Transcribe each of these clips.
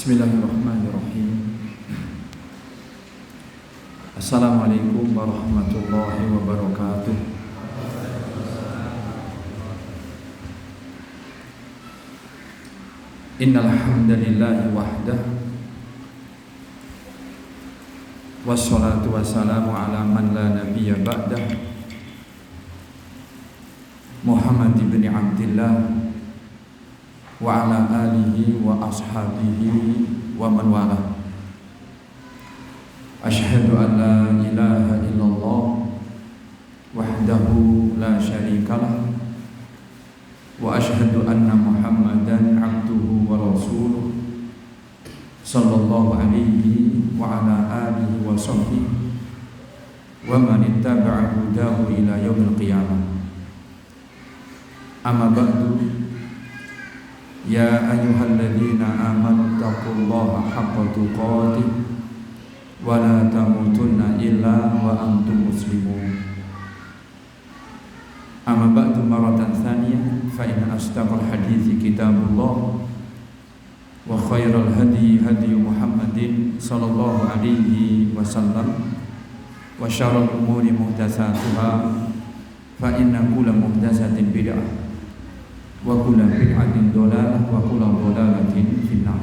Bismillahirrahmanirrahim. Assalamualaikum warahmatullahi wabarakatuh. Innal hamdalillahi wahdah wassalatu wassalamu ala man la nabiyya ba'dah Muhammad ibn Abdillah wa ala alihi wa ashabihi wa man wala. Asyhadu an la ilaha illallah wahdahu la syarikalah wa asyhadu anna Muhammadan abduhu wa rasuluh sallallahu alaihi wa ala alihi wa sahbihi wa man ittaba'a hudahu ila yaumil qiyamah. Amma ba'du. Ya ayyuhalladzina amanu taqullaha haqqa tuqatih wa la tamutunna illa wa antum muslimun. Amma ba'du maratan tsaniyah fa inna asdaqal hadithi kitabullah wa khairal hadi hadi Muhammadin sallallahu alaihi wasallam wa syarrul umuri muhdatsatuha fa inna kulla muhdatsatin bid'ah wa kullu bid'atin dhalalah wa kullu dhalalatin finnar.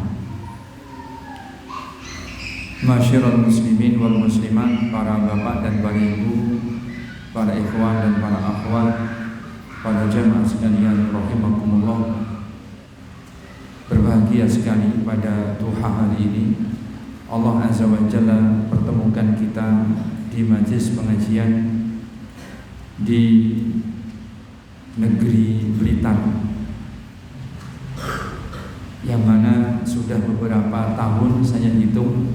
Masyiral muslimin wal muslimat, para bapak dan para ibu, para ikhwan dan para akhwat, para jamaah sekalian rahimakumullah. Berbahagia sekali pada duha hari ini Allah Azza wa Jalla pertemukan kita di majelis pengajian di negeri Blitar, yang mana sudah beberapa tahun saya hitung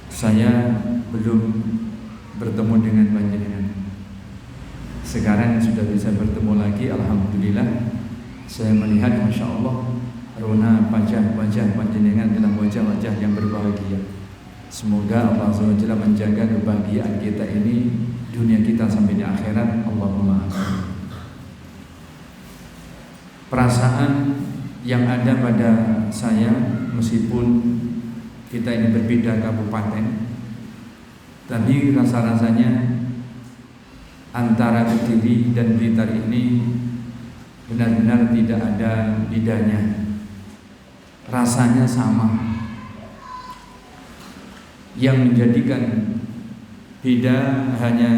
saya belum bertemu dengan panjenengan. Sekarang sudah bisa bertemu lagi, alhamdulillah. Saya melihat masya Allah rona wajah panjenengan adalah wajah-wajah yang berbahagia. Semoga Allah SWT menjaga kebahagiaan kita ini, dunia kita sampai di akhirat. Allahumma amin. Perasaan yang ada pada saya, meskipun kita ini berbeda kabupaten, tapi rasa-rasanya antara Kediri dan Blitar ini benar-benar tidak ada bedanya. Rasanya sama. Yang menjadikan beda hanya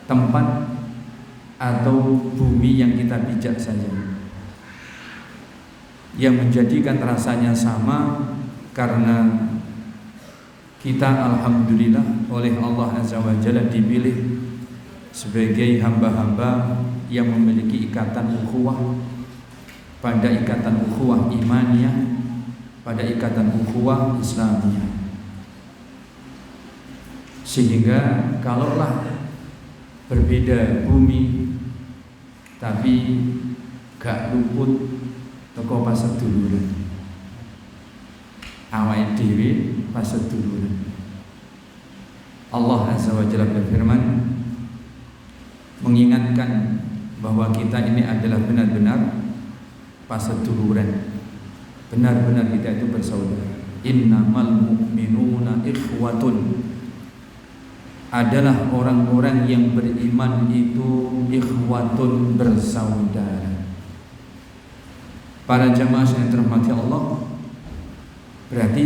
tempat atau bumi yang kita pijak saja. Yang menjadikan rasanya sama karena kita alhamdulillah oleh Allah Azza wa Jalla dipilih sebagai hamba-hamba yang memiliki ikatan ukhuwah, pada ikatan ukhuwah imaniyah, pada ikatan ukhuwah islamiyah. Sehingga kalaulah berbeda bumi tapi gak luput teko paseduluran, awake dhewe paseduluran. Allah Azza wa Jalla berfirman mengingatkan bahwa kita ini adalah benar-benar paseduluran, benar-benar kita itu bersaudara. Innamal mu'minuna ikhwatun, adalah orang-orang yang beriman itu ikhwatun, bersaudara. Para jamaah yang dirahmati Allah, berarti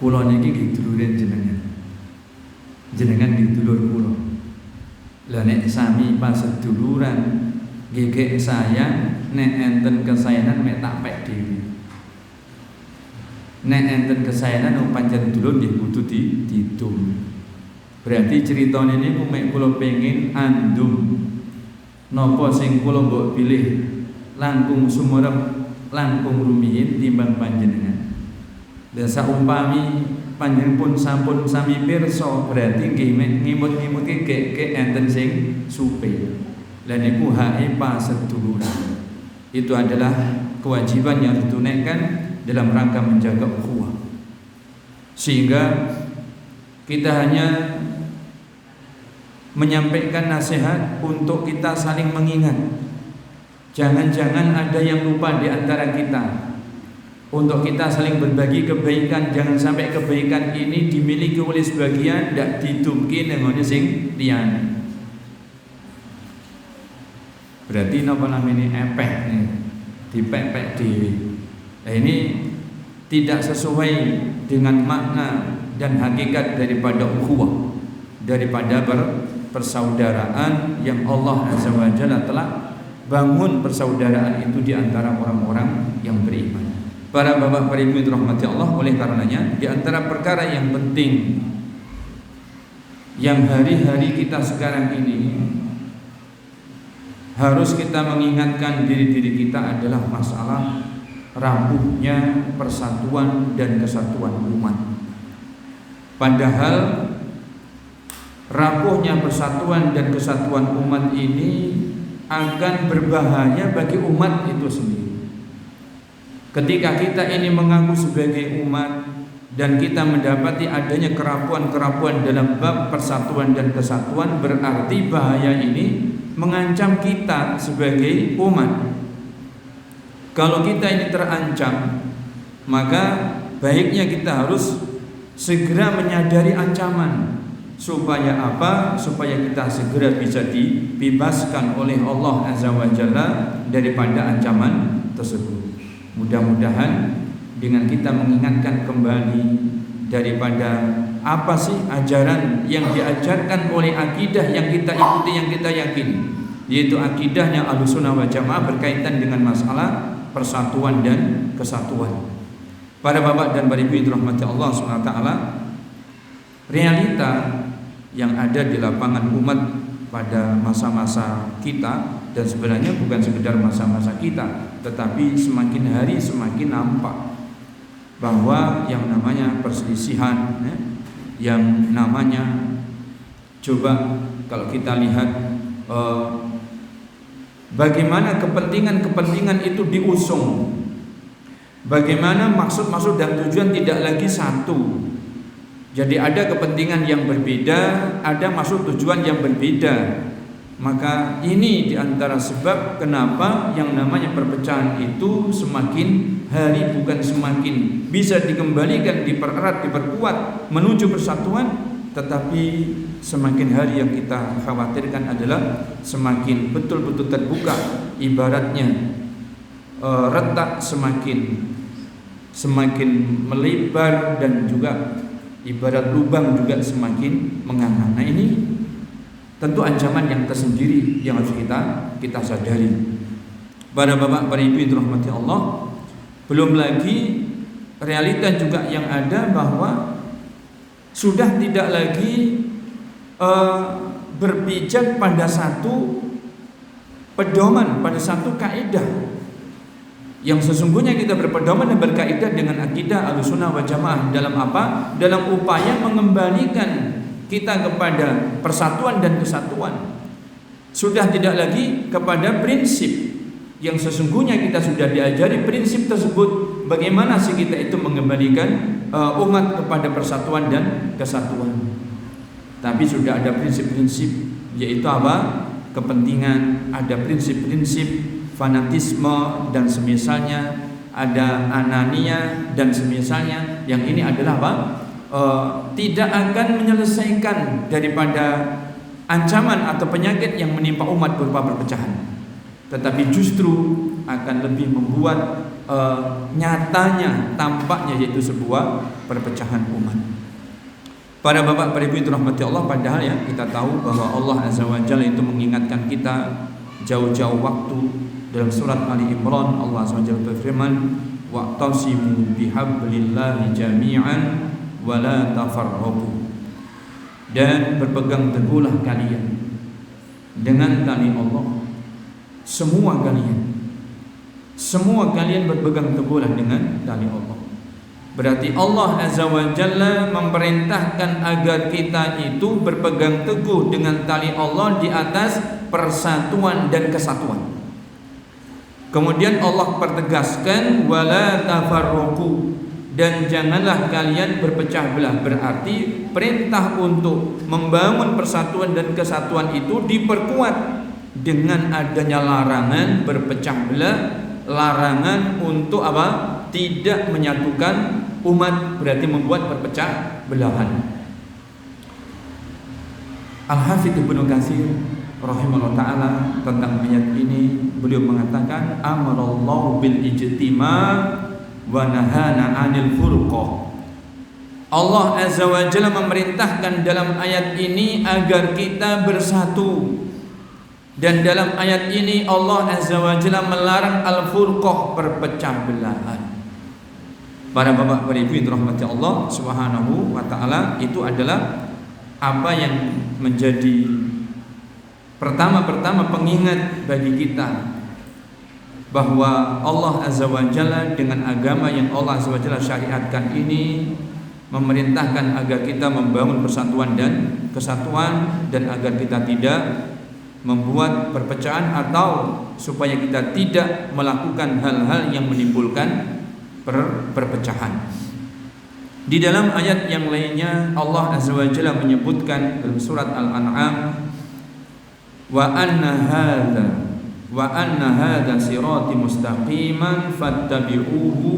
kula niki diduluren jenengan didulur kula. Lah nek sami paseduluran gegek saya, nek enten kesayangan mek tak pek dhewe. Nek enten kesayangan pancen dulur nggih kudu didum. Berarti ceritane niku mek kula pengin andum napa sing kula mbok pilih langkung sumerep, langkung rumiyin timbang panjenengan. Dan saumpami panjenengan pun sampun sami pirsa, berarti nggih ngimut-ngimut ke enten sing supe. Lan niku hake paseduluran. Itu adalah kewajiban yang ditunaikan dalam rangka menjaga ukhuwah. Sehingga kita hanya menyampaikan nasihat untuk kita saling mengingat. Jangan-jangan ada yang lupa di antara kita untuk kita saling berbagi kebaikan. Jangan sampai kebaikan ini dimiliki oleh sebagian ndak ditumki nang ngene sing liyane. Berarti napa namine epeh nih, dipek-pek dhewe. Nah, ini tidak sesuai dengan makna dan hakikat daripada ukhuwah, daripada persaudaraan yang Allah Azza wa Jalla telah bangun persaudaraan itu di antara orang-orang yang beriman. Para bapak para ibu dirahmati Allah, oleh karenanya di antara perkara yang penting yang hari-hari kita sekarang ini harus kita mengingatkan diri-diri kita adalah masalah rapuhnya persatuan dan kesatuan umat. Padahal rapuhnya persatuan dan kesatuan umat ini akan berbahaya bagi umat itu sendiri. Ketika kita ini mengaku sebagai umat dan kita mendapati adanya kerapuan-kerapuan dalam bab persatuan dan kesatuan, berarti bahaya ini mengancam kita sebagai umat. Kalau kita ini terancam, maka baiknya kita harus segera menyadari ancaman. Supaya apa? Supaya kita segera bisa dibebaskan oleh Allah Azza wa Jalla daripada ancaman tersebut. Mudah-mudahan dengan kita mengingatkan kembali daripada apa sih ajaran yang diajarkan oleh akidah yang kita ikuti, yang kita yakini, yaitu akidahnya Ahlussunnah wal Jamaah berkaitan dengan masalah persatuan dan kesatuan. Para bapak dan para ibu yang dirahmati Allah Subhanahu wa taala, realita yang ada di lapangan umat pada masa-masa kita, dan sebenarnya bukan sekedar masa-masa kita, tetapi semakin hari semakin nampak bahwa yang namanya perselisihan, yang namanya, coba kalau kita lihat bagaimana kepentingan-kepentingan itu diusung, bagaimana maksud-maksud dan tujuan tidak lagi satu. Jadi ada kepentingan yang berbeda, ada maksud tujuan yang berbeda. Maka ini diantara sebab kenapa yang namanya perpecahan itu semakin hari bukan semakin bisa dikembalikan, dipererat, diperkuat menuju persatuan, tetapi semakin hari yang kita khawatirkan adalah semakin betul-betul terbuka, ibaratnya retak semakin melebar, dan juga ibarat lubang juga semakin menganga. Nah, ini tentu ancaman yang tersendiri yang harus kita sadari. Para bapak, para ibu yang dirahmati Allah, belum lagi realita juga yang ada bahwa sudah tidak lagi berpijak pada satu pedoman, pada satu kaidah. Yang sesungguhnya kita berpedoman dan berkaidah dengan akidah Ahlussunnah wal Jamaah dalam apa? Dalam upaya mengembalikan kita kepada persatuan dan kesatuan. Sudah tidak lagi kepada prinsip yang sesungguhnya kita sudah diajari prinsip tersebut. Bagaimana sih kita itu mengembalikan umat kepada persatuan dan kesatuan? Tapi sudah ada prinsip-prinsip, yaitu apa? Kepentingan, ada prinsip-prinsip fanatisme dan semisalnya, ada anania dan semisalnya. Yang ini adalah apa? Tidak akan menyelesaikan daripada ancaman atau penyakit yang menimpa umat berupa perpecahan, tetapi justru akan lebih membuat nyatanya, tampaknya, yaitu sebuah perpecahan umat. Para bapak, para ibu yang dirahmati Allah, padahal ya kita tahu bahwa Allah Azza wa Jalla itu mengingatkan kita jauh-jauh waktu. Dalam surat Ali Imran Allah SWT berfirman, wa'tasimu bihablillahi jami'an wa la tafarraqu, dan berpegang teguhlah kalian dengan tali Allah, semua kalian berpegang teguhlah dengan tali Allah. Berarti Allah Azza wa Jalla memerintahkan agar kita itu berpegang teguh dengan tali Allah di atas persatuan dan kesatuan. Kemudian Allah pertegaskan wala tafarraqu, dan janganlah kalian berpecah belah. Berarti perintah untuk membangun persatuan dan kesatuan itu diperkuat dengan adanya larangan berpecah belah, larangan untuk apa? Tidak menyatukan umat, berarti membuat perpecah belahan. Al-Hafidz Ibnu Katsir rahimahullah taala tentang ayat ini, beliau mengatakan amarallahu bil ijtima' wa nahana 'anil furqah. Allah Azza wa Jalla memerintahkan dalam ayat ini agar kita bersatu, dan dalam ayat ini Allah Azza wa Jalla melarang al-furqah, perpecah belahan. Para bapak, para ibu yang dirahmati Allah Subhanahu wa taala, itu adalah apa yang menjadi pertama pengingat bagi kita bahwa Allah Azza wa Jalla dengan agama yang Allah Azza wa Jalla syariatkan ini memerintahkan agar kita membangun persatuan dan kesatuan, dan agar kita tidak membuat perpecahan atau supaya kita tidak melakukan hal-hal yang menimbulkan perpecahan. Di dalam ayat yang lainnya Allah Azza wa Jalla menyebutkan dalam surat Al-An'am, wa anna hadza sirati mustaqiman fattabi'uhu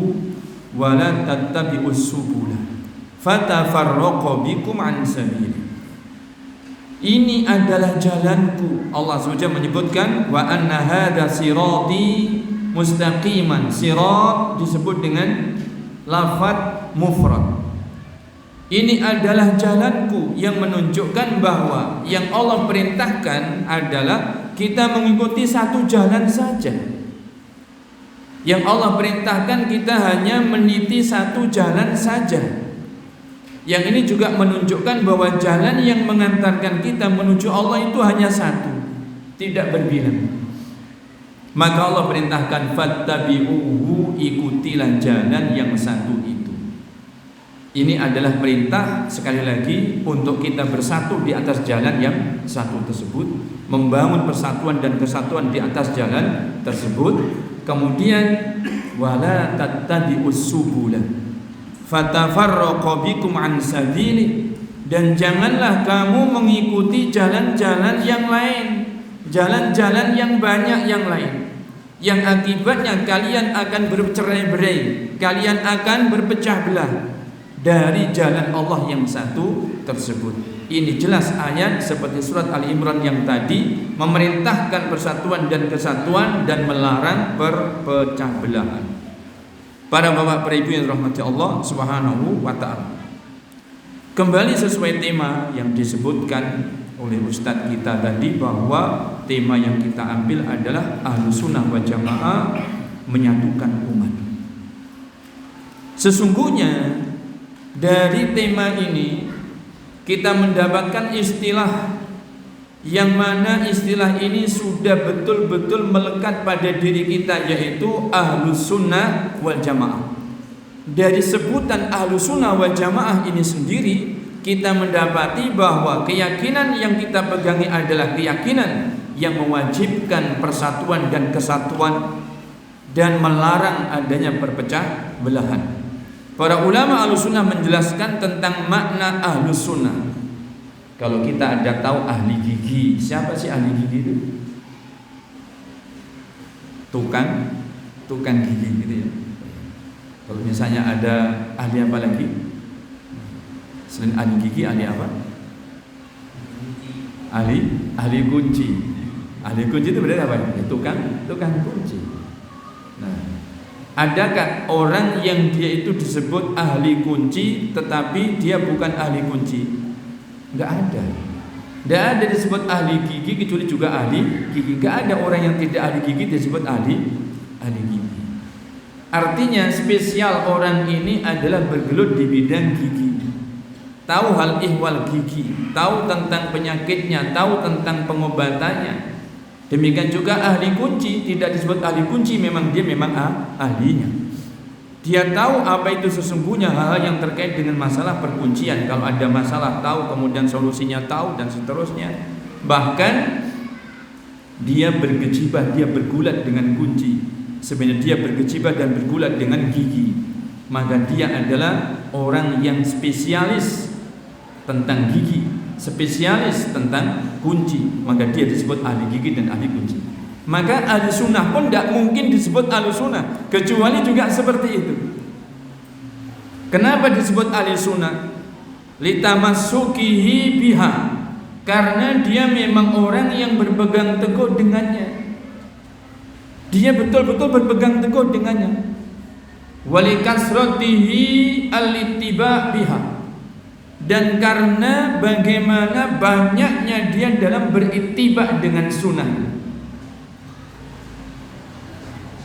wa la tattabi'us subula fatafarraqu bikum an sabili. Ini adalah jalanku. Allah SWT menyebutkan wa anna hadza sirati mustaqiman. Sirat disebut dengan lafaz mufrad. Ini adalah jalanku, yang menunjukkan bahwa yang Allah perintahkan adalah kita mengikuti satu jalan saja. Yang Allah perintahkan kita hanya meniti satu jalan saja. Yang ini juga menunjukkan bahwa jalan yang mengantarkan kita menuju Allah itu hanya satu, tidak berbilang. Maka Allah perintahkan fattabi'uhu, ikutilah jalan yang satu itu. Ini adalah perintah sekali lagi untuk kita bersatu di atas jalan yang satu tersebut, membangun persatuan dan kesatuan di atas jalan tersebut. Kemudian wala tattabi'us subula fatafarraqu bikum an sabili, dan janganlah kamu mengikuti jalan-jalan yang lain, jalan-jalan yang banyak yang lain, yang akibatnya kalian akan bercerai-berai, kalian akan berpecah belah dari jalan Allah yang satu tersebut. Ini jelas ayat seperti surat Ali Imran yang tadi memerintahkan persatuan dan kesatuan dan melarang perpecah belahan. Para bapak, para ibu yang dirahmati Allah Subhanahu wa taala. Kembali sesuai tema yang disebutkan oleh Ustadz kita tadi, bahwa tema yang kita ambil adalah Ahlus Sunnah wal Jamaah menyatukan umat. Sesungguhnya dari tema ini kita mendapatkan istilah yang mana istilah ini sudah betul-betul melekat pada diri kita, yaitu Ahlus Sunnah wal Jamaah. Dari sebutan Ahlus Sunnah wal Jamaah ini sendiri kita mendapati bahwa keyakinan yang kita pegangi adalah keyakinan yang mewajibkan persatuan dan kesatuan dan melarang adanya perpecah belahan. Para ulama Ahlus Sunnah menjelaskan tentang makna Ahlus Sunnah. Kalau kita ada tahu ahli gigi, siapa sih ahli gigi itu? Tukang gigi gitu ya. Kalau misalnya ada ahli apa lagi? Selain ahli gigi, ahli apa? Ahli kunci. Ahli kunci itu berarti apa? Ya, tukang kunci. Nah, adakah orang yang dia itu disebut ahli kunci tetapi dia bukan ahli kunci? Enggak ada. Enggak ada disebut ahli gigi kecuali juga ahli gigi. Enggak ada orang yang tidak ahli gigi disebut ahli gigi. Artinya spesial orang ini adalah bergelut di bidang gigi. Tahu hal ihwal gigi, tahu tentang penyakitnya, tahu tentang pengobatannya. Demikian juga ahli kunci, tidak disebut ahli kunci, memang dia ahlinya. Dia tahu apa itu sesungguhnya hal-hal yang terkait dengan masalah perkuncian. Kalau ada masalah tahu, kemudian solusinya tahu, dan seterusnya. Bahkan dia bergejibah, dia bergulat dengan kunci. Sebenarnya dia bergejibah dan bergulat dengan gigi. Maka dia adalah orang yang spesialis tentang gigi, spesialis tentang kunci, maka dia disebut ahli gigi dan ahli kunci. Maka ahli sunnah pun tidak mungkin disebut ahli sunnah kecuali juga seperti itu. Kenapa disebut ahli sunnah? Litamassukihi biha, karena dia memang orang yang berpegang teguh dengannya. Dia betul-betul berpegang teguh dengannya. Walikasratihi al-ittiba biha, dan karena bagaimana banyaknya dia dalam berittiba dengan sunnah.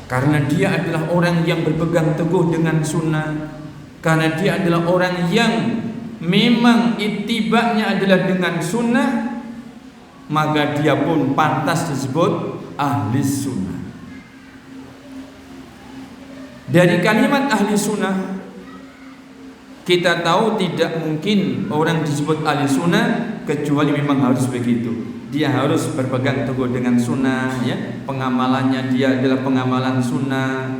Karena dia adalah orang yang berpegang teguh dengan sunnah, karena dia adalah orang yang memang ittibanya adalah dengan sunnah, maka dia pun pantas disebut ahli sunnah. Dari kalimat ahli sunnah kita tahu tidak mungkin orang disebut ahli sunnah kecuali memang harus begitu. Dia harus berpegang teguh dengan sunnah, ya. Pengamalannya dia adalah pengamalan sunnah.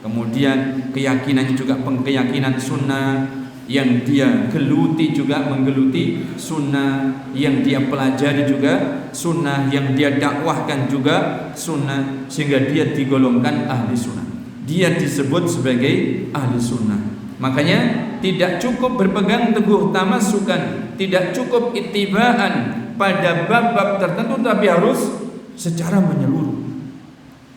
Kemudian keyakinannya juga keyakinan sunnah, yang dia geluti juga menggeluti sunnah, yang dia pelajari juga sunnah, yang dia dakwahkan juga sunnah, sehingga dia digolongkan ahli sunnah. Dia disebut sebagai ahli sunnah. Makanya tidak cukup berpegang teguh tamassukan, tidak cukup ittibaan pada bab-bab tertentu, tapi harus secara menyeluruh,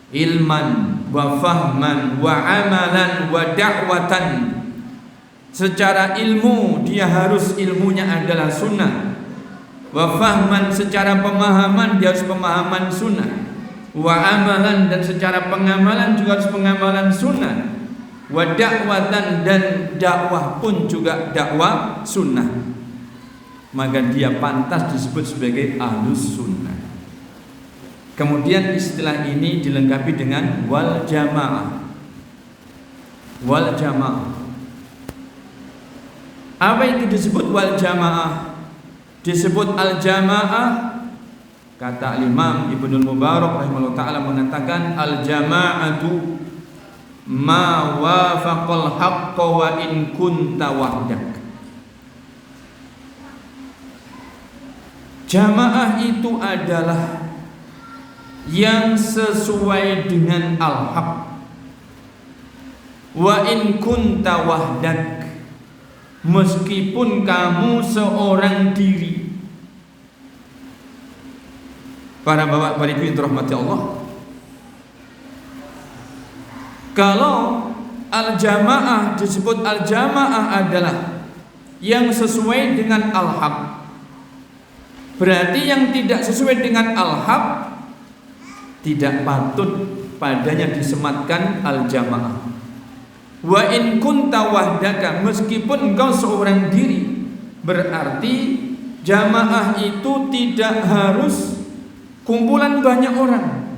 ilman wa fahman wa amalan wa da'watan. Secara ilmu dia harus ilmunya adalah sunnah, wa fahman secara pemahaman dia harus pemahaman sunnah, wa amalan dan secara pengamalan juga harus pengamalan sunnah, wa da'watan dan dakwah pun juga dakwah sunnah. Maka dia pantas disebut sebagai ahlus sunnah. Kemudian istilah ini dilengkapi dengan wal jamaah. Wal jamaah, apa itu disebut wal jamaah? Disebut al jamaah, kata Imam Ibnul Mubarak rahimahullah ta'ala mengatakan al jama'atu ma wafaqal haqqa wa in kunta wahdak. Jamaah itu adalah yang sesuai dengan al-haq, wa in kunta wahdak, meskipun kamu seorang diri. Para bapak para ibu yang dirahmati Allah, kalau al-jamaah disebut al-jamaah adalah yang sesuai dengan al-haq, berarti yang tidak sesuai dengan al-haq tidak patut padanya disematkan al-jamaah. Wa in kunta wahdaka, meskipun engkau seorang diri, berarti jamaah itu tidak harus kumpulan banyak orang,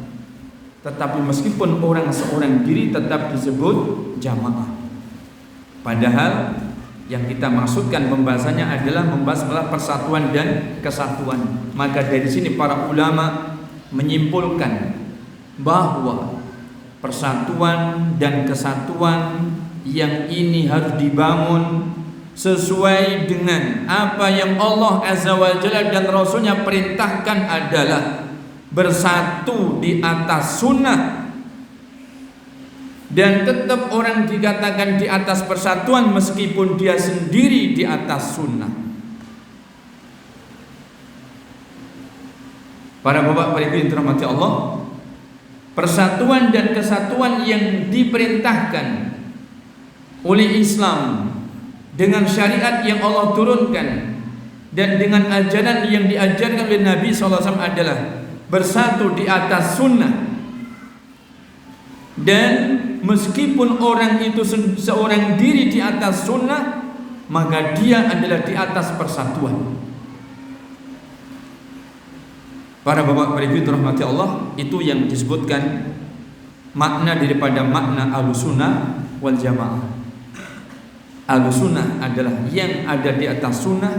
tetapi meskipun orang seorang diri tetap disebut jamaah. Padahal yang kita maksudkan pembahasannya adalah membahas masalah persatuan dan kesatuan. Maka dari sini para ulama menyimpulkan bahwa persatuan dan kesatuan yang ini harus dibangun sesuai dengan apa yang Allah Azza wa Jalla dan Rasulnya perintahkan adalah bersatu di atas sunnah. Dan tetap orang dikatakan di atas persatuan meskipun dia sendiri di atas sunnah. Para bapak para ibu yang dirahmati Allah, persatuan dan kesatuan yang diperintahkan oleh Islam dengan syariat yang Allah turunkan dan dengan ajaran yang diajarkan oleh Nabi SAW adalah bersatu di atas sunnah. Dan meskipun orang itu seorang diri di atas sunnah, maka dia adalah di atas persatuan. Para bapak ibu dirahmati Allah, itu yang disebutkan makna daripada makna ahlussunnah wal jamaah. Ahlussunnah adalah yang ada di atas sunnah,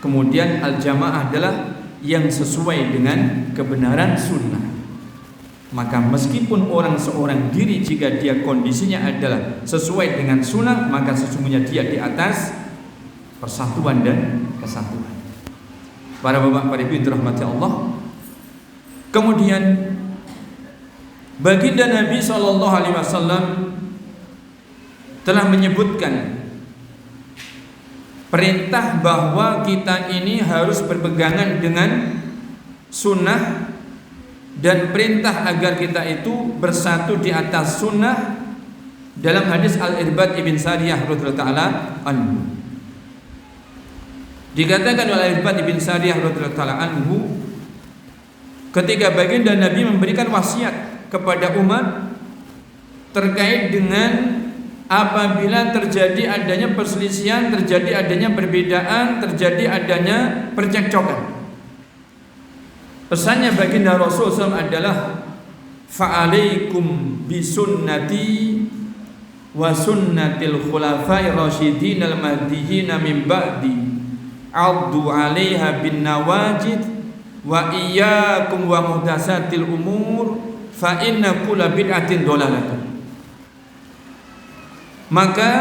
kemudian al jamaah adalah yang sesuai dengan kebenaran sunnah. Maka meskipun orang seorang diri, jika dia kondisinya adalah sesuai dengan sunnah, maka sesungguhnya dia di atas persatuan dan kesatuan. Para bapak, para ibu yang dirahmati Allah. Kemudian baginda Nabi SAW telah menyebutkan perintah bahwa kita ini harus berpegangan dengan sunnah, dan perintah agar kita itu bersatu di atas sunnah dalam hadis Al-Irbad ibn Sariyah radhiyallahu ta'ala anhu. Dikatakan oleh Al-Irbad ibn Sariyah radhiyallahu ta'ala anhu, ketika baginda Nabi memberikan wasiat kepada umat terkait dengan apabila terjadi adanya perselisihan, terjadi adanya perbedaan, terjadi adanya percekcokan. Pesannya baginda Rasul SAW adalah fa'alaikum bisunnati wa sunnatil khulafai rasyidin al-mahdiyyin min ba'di addu 'alaiha bin nawajid wa iyyakum wa muhdatsatil umur fa inna kulla bid'atin dhalalatun. Maka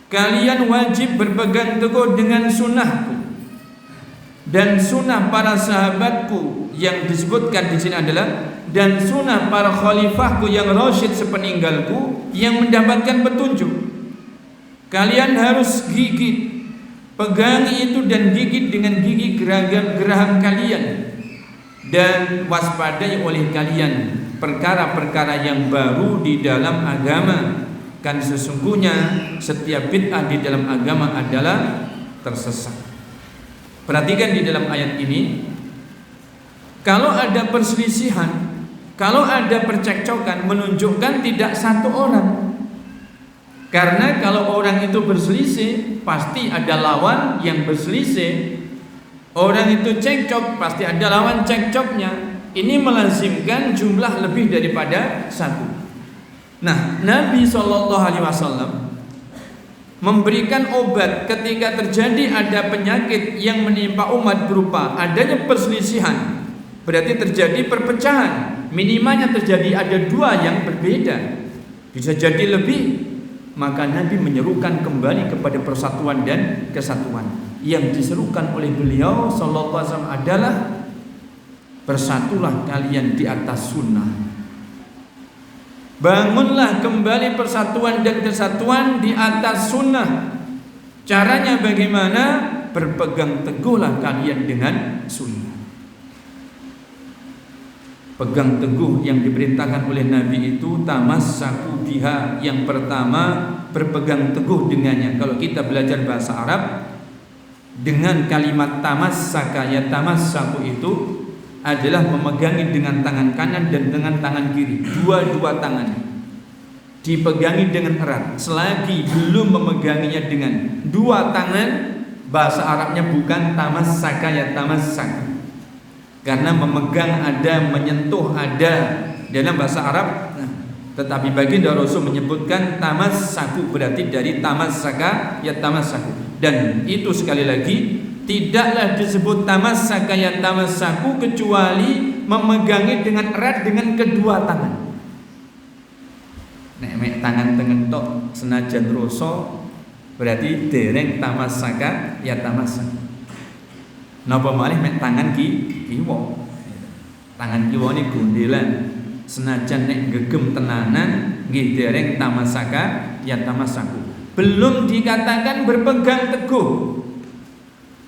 kalian wajib berpegang teguh dengan sunnahku dan sunnah para sahabatku yang disebutkan di sini adalah, dan sunnah para khalifahku yang rasyid sepeninggalku yang mendapatkan petunjuk. Kalian harus gigit, pegangi itu dan gigit dengan gigi geraham kalian, dan waspadai oleh kalian perkara-perkara yang baru di dalam agama, kan sesungguhnya setiap bid'ah di dalam agama adalah tersesat. Perhatikan di dalam ayat ini, kalau ada perselisihan, kalau ada percekcokan, menunjukkan tidak satu orang. Karena kalau orang itu berselisih, pasti ada lawan yang berselisih. Orang itu cekcok, pasti ada lawan cekcoknya. Ini melazimkan jumlah lebih daripada satu. Nah, Nabi SAW memberikan obat ketika terjadi ada penyakit yang menimpa umat berupa adanya perselisihan, berarti terjadi perpecahan, minimalnya terjadi ada dua yang berbeda, bisa jadi lebih. Maka Nabi menyerukan kembali kepada persatuan dan kesatuan. Yang diserukan oleh beliau sallallahu alaihi wasallam adalah bersatulah kalian di atas sunnah. Bangunlah kembali persatuan dan kesatuan di atas sunnah. Caranya bagaimana? Berpegang teguhlah kalian dengan sunnah. Pegang teguh yang diperintahkan oleh Nabi itu tamassaku biha. Yang pertama, berpegang teguh dengannya. Kalau kita belajar bahasa Arab, dengan kalimat tamassaka, ya tamassaku itu adalah memegangi dengan tangan kanan dan dengan tangan kiri, dua-dua tangan dipegangi dengan erat. Selagi belum memeganginya dengan dua tangan, bahasa Arabnya bukan tamassaka, ya tamassak. Karena memegang ada, menyentuh ada dalam bahasa Arab. Tetapi baginda Rasul menyebutkan tamassaku, berarti dari tamassaka, ya tamassaku. Dan itu sekali lagi tidaklah disebut tamassaka ya tamassaku kecuali memegangi dengan erat dengan kedua tangan. Nek tangan tengen tok senajan rasa berarti dereng tamassaka ya tamassak. Napa malih mek tangan kiwa. Tangan kiwa ni gondelan. Senajan nek gegem tenanan nggih dereng tamassaka ya tamassaku. Belum dikatakan berpegang teguh,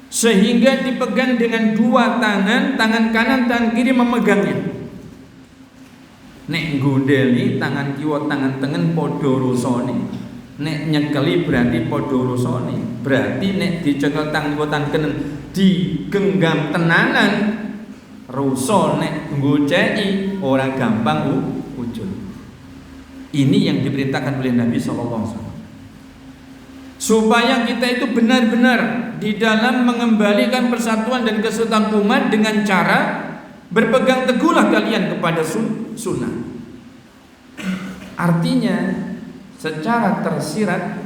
sehingga dipegang dengan dua tangan, tangan kanan, tangan kiri memegangnya. Nek gondeli tangan kiwa, tangan tengen padha rasane. Nek nyekeli berarti padha rasane. Berarti nek dicekel tangan kiwa, tangan kanan digenggam tenanan, rasa nek nggoceki ora gampang ujul. Ini yang diperintahkan oleh Nabi SAW. Supaya kita itu benar-benar di dalam mengembalikan persatuan dan kesatuan umat dengan cara berpegang teguhlah kalian kepada sunnah. Artinya secara tersirat,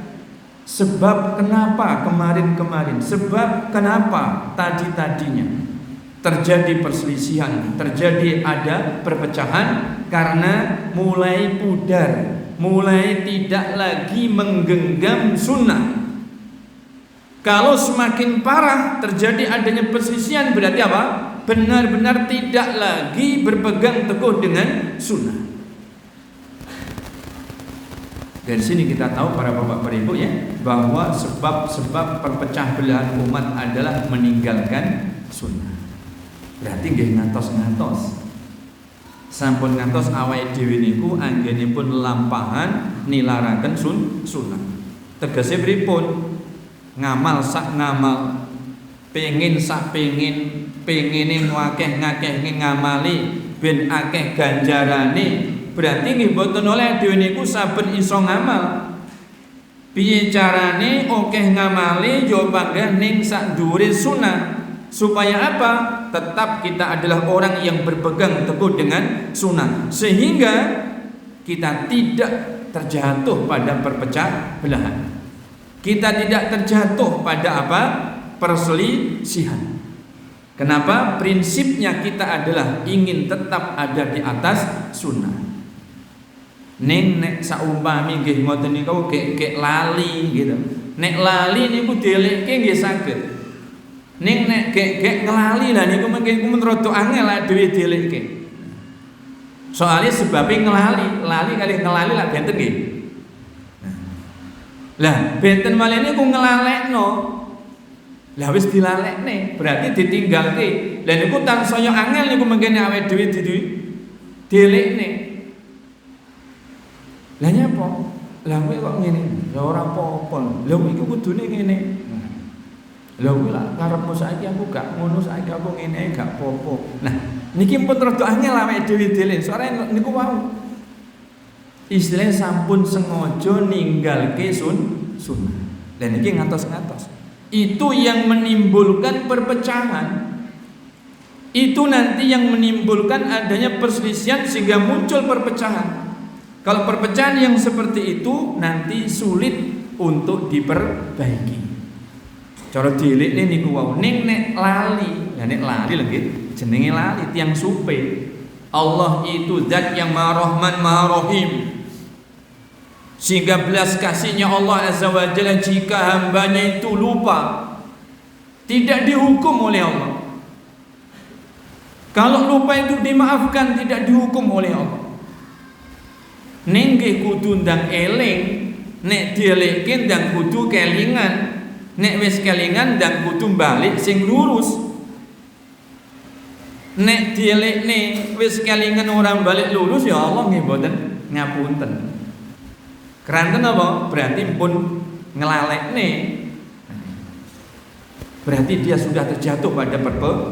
sebab kenapa kemarin-kemarin, sebab kenapa tadi-tadinya terjadi perselisihan, terjadi ada perpecahan, karena mulai pudar, mulai tidak lagi menggenggam sunnah. Kalau semakin parah terjadi adanya perselisihan, berarti apa? Benar-benar tidak lagi berpegang teguh dengan sunnah. Dari sini kita tahu para bapak ibu ya, bahwa sebab-sebab perpecah belahan umat adalah meninggalkan sunnah. Berarti nggih ngantos-ngantos. Sampun ngantos awake dhewe niku anggenipun lampahan nilaraken sunnah. Tegese pripun? Ngamal sak ngamal, pengin sak pengine ngakeh ngamali ben akeh ganjarane. Berarti nggih mboten oleh dhewe niku saben iso ngamal. Piye carane akeh ngamali yo panggah ning sak dhuwure sunah. Supaya apa? Tetap kita adalah orang yang berpegang teguh dengan sunnah, sehingga kita tidak terjatuh pada perpecah belahan. Kita tidak terjatuh pada apa? Perselisihan. Kenapa? Prinsipnya kita adalah ingin tetap ada di atas sunnah. Ning nek saumpami nggih ngoten niku gek lali gitu. Nek lali niku dielekke nggih saged. Ning nek gek ngelali lah niku mungkin rada angel lah dhewe dielekke. Soalnya sebabnya lali kali ngelali lah benten nggih. Lah benten malih niku ngelalekno. Lah wis dilalekne, berarti ditinggalke. Lah niku tansaya angel niku mengkene awake dhewe dielekne. Lah nyapa? Lah kowe kok ngene? Lah ora apa-apa. Lah iki kudune ngene. Lah kowe lak karepmu saiki aku gak ngono, saiki aku ngene gak apa-apa. Nah, niki pun rada angel awake dhewe dielek. Soale niku wau istilah sampun sengaja ninggalke sunnah. Dan ini ngantos-ngantos. Itu yang menimbulkan perpecahan. Itu nanti yang menimbulkan adanya perselisihan sehingga muncul perpecahan. Kalau perpecahan yang seperti itu nanti sulit untuk diperbaiki. Cara dilekne niku wau ning nek lali. Lah nek lali lagi jenenge lali tiyang supe. Allah itu zat yang Maha Rahman Maha Rahim. Sehingga belas kasihnya Allah Azza wa Jalla jika hambanya itu lupa, tidak dihukum oleh Allah. Kalau lupa itu dimaafkan, tidak dihukum oleh Allah. Nengge kudu ndang eling, nek dielekke ndang kudu kelingan, nek wis kelingan ndang kudu balik sing lurus. Nek dielekne wis kelingan orang balik lurus ya Allah nggih mboten ngapunten. Keranten apa? Berarti pun ngelalekne. Berarti dia sudah terjatuh pada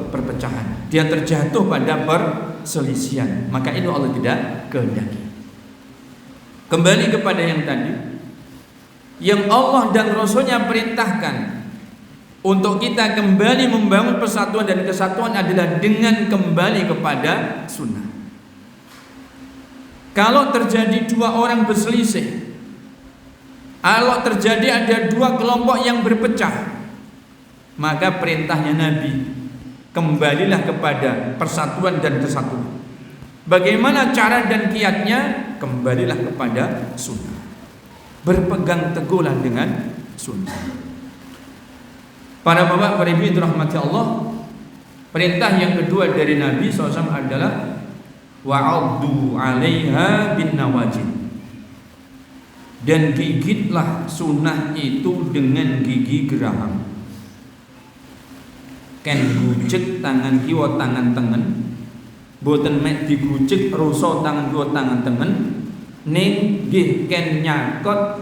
perpecahan. Dia terjatuh pada perselisihan. Maka itu Allah tidak kehendaki. Kembali kepada yang tadi, yang Allah dan Rasulnya perintahkan untuk kita kembali membangun persatuan dan kesatuan adalah dengan kembali kepada sunnah. Kalau terjadi dua orang berselisih, kalau terjadi ada dua kelompok yang berpecah, maka perintahnya Nabi, kembalilah kepada persatuan dan kesatuan. Bagaimana cara dan kiatnya? Kembalilah kepada sunnah. Berpegang teguhlah dengan sunnah. Para bapak, para ibu dirahmati Allah, perintah yang kedua dari Nabi SAW adalah wa'addu 'alaiha bin nawajid. Dan gigitlah sunnah itu dengan gigi geraham. Ken gucek tangan kiwa tangan tengen, boten mek digucek rusa tangan kiwa tangan tengen, ning nggih ken nyakot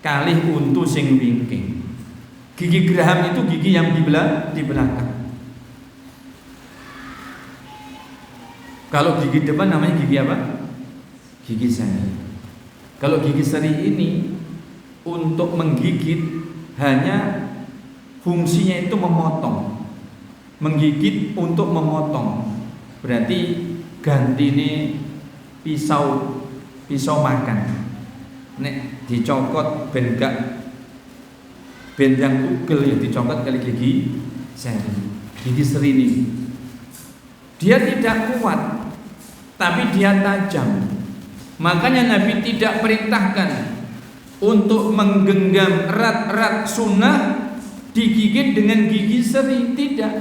kalih untu sing wingking. Gigi geraham itu gigi yang di belakang. Kalau gigi depan namanya gigi apa? Gigi seri. Kalau gigi seri ini untuk menggigit hanya fungsinya itu memotong. Menggigit untuk memotong. Berarti gantine pisau makan. Nek dicokot ben gak bendang tugel ya dicokot kali gigi seri. Gigi seri ini dia tidak kuat, tapi dia tajam. Makanya Nabi tidak perintahkan untuk menggenggam erat-erat sunnah digigit dengan gigi seri, tidak.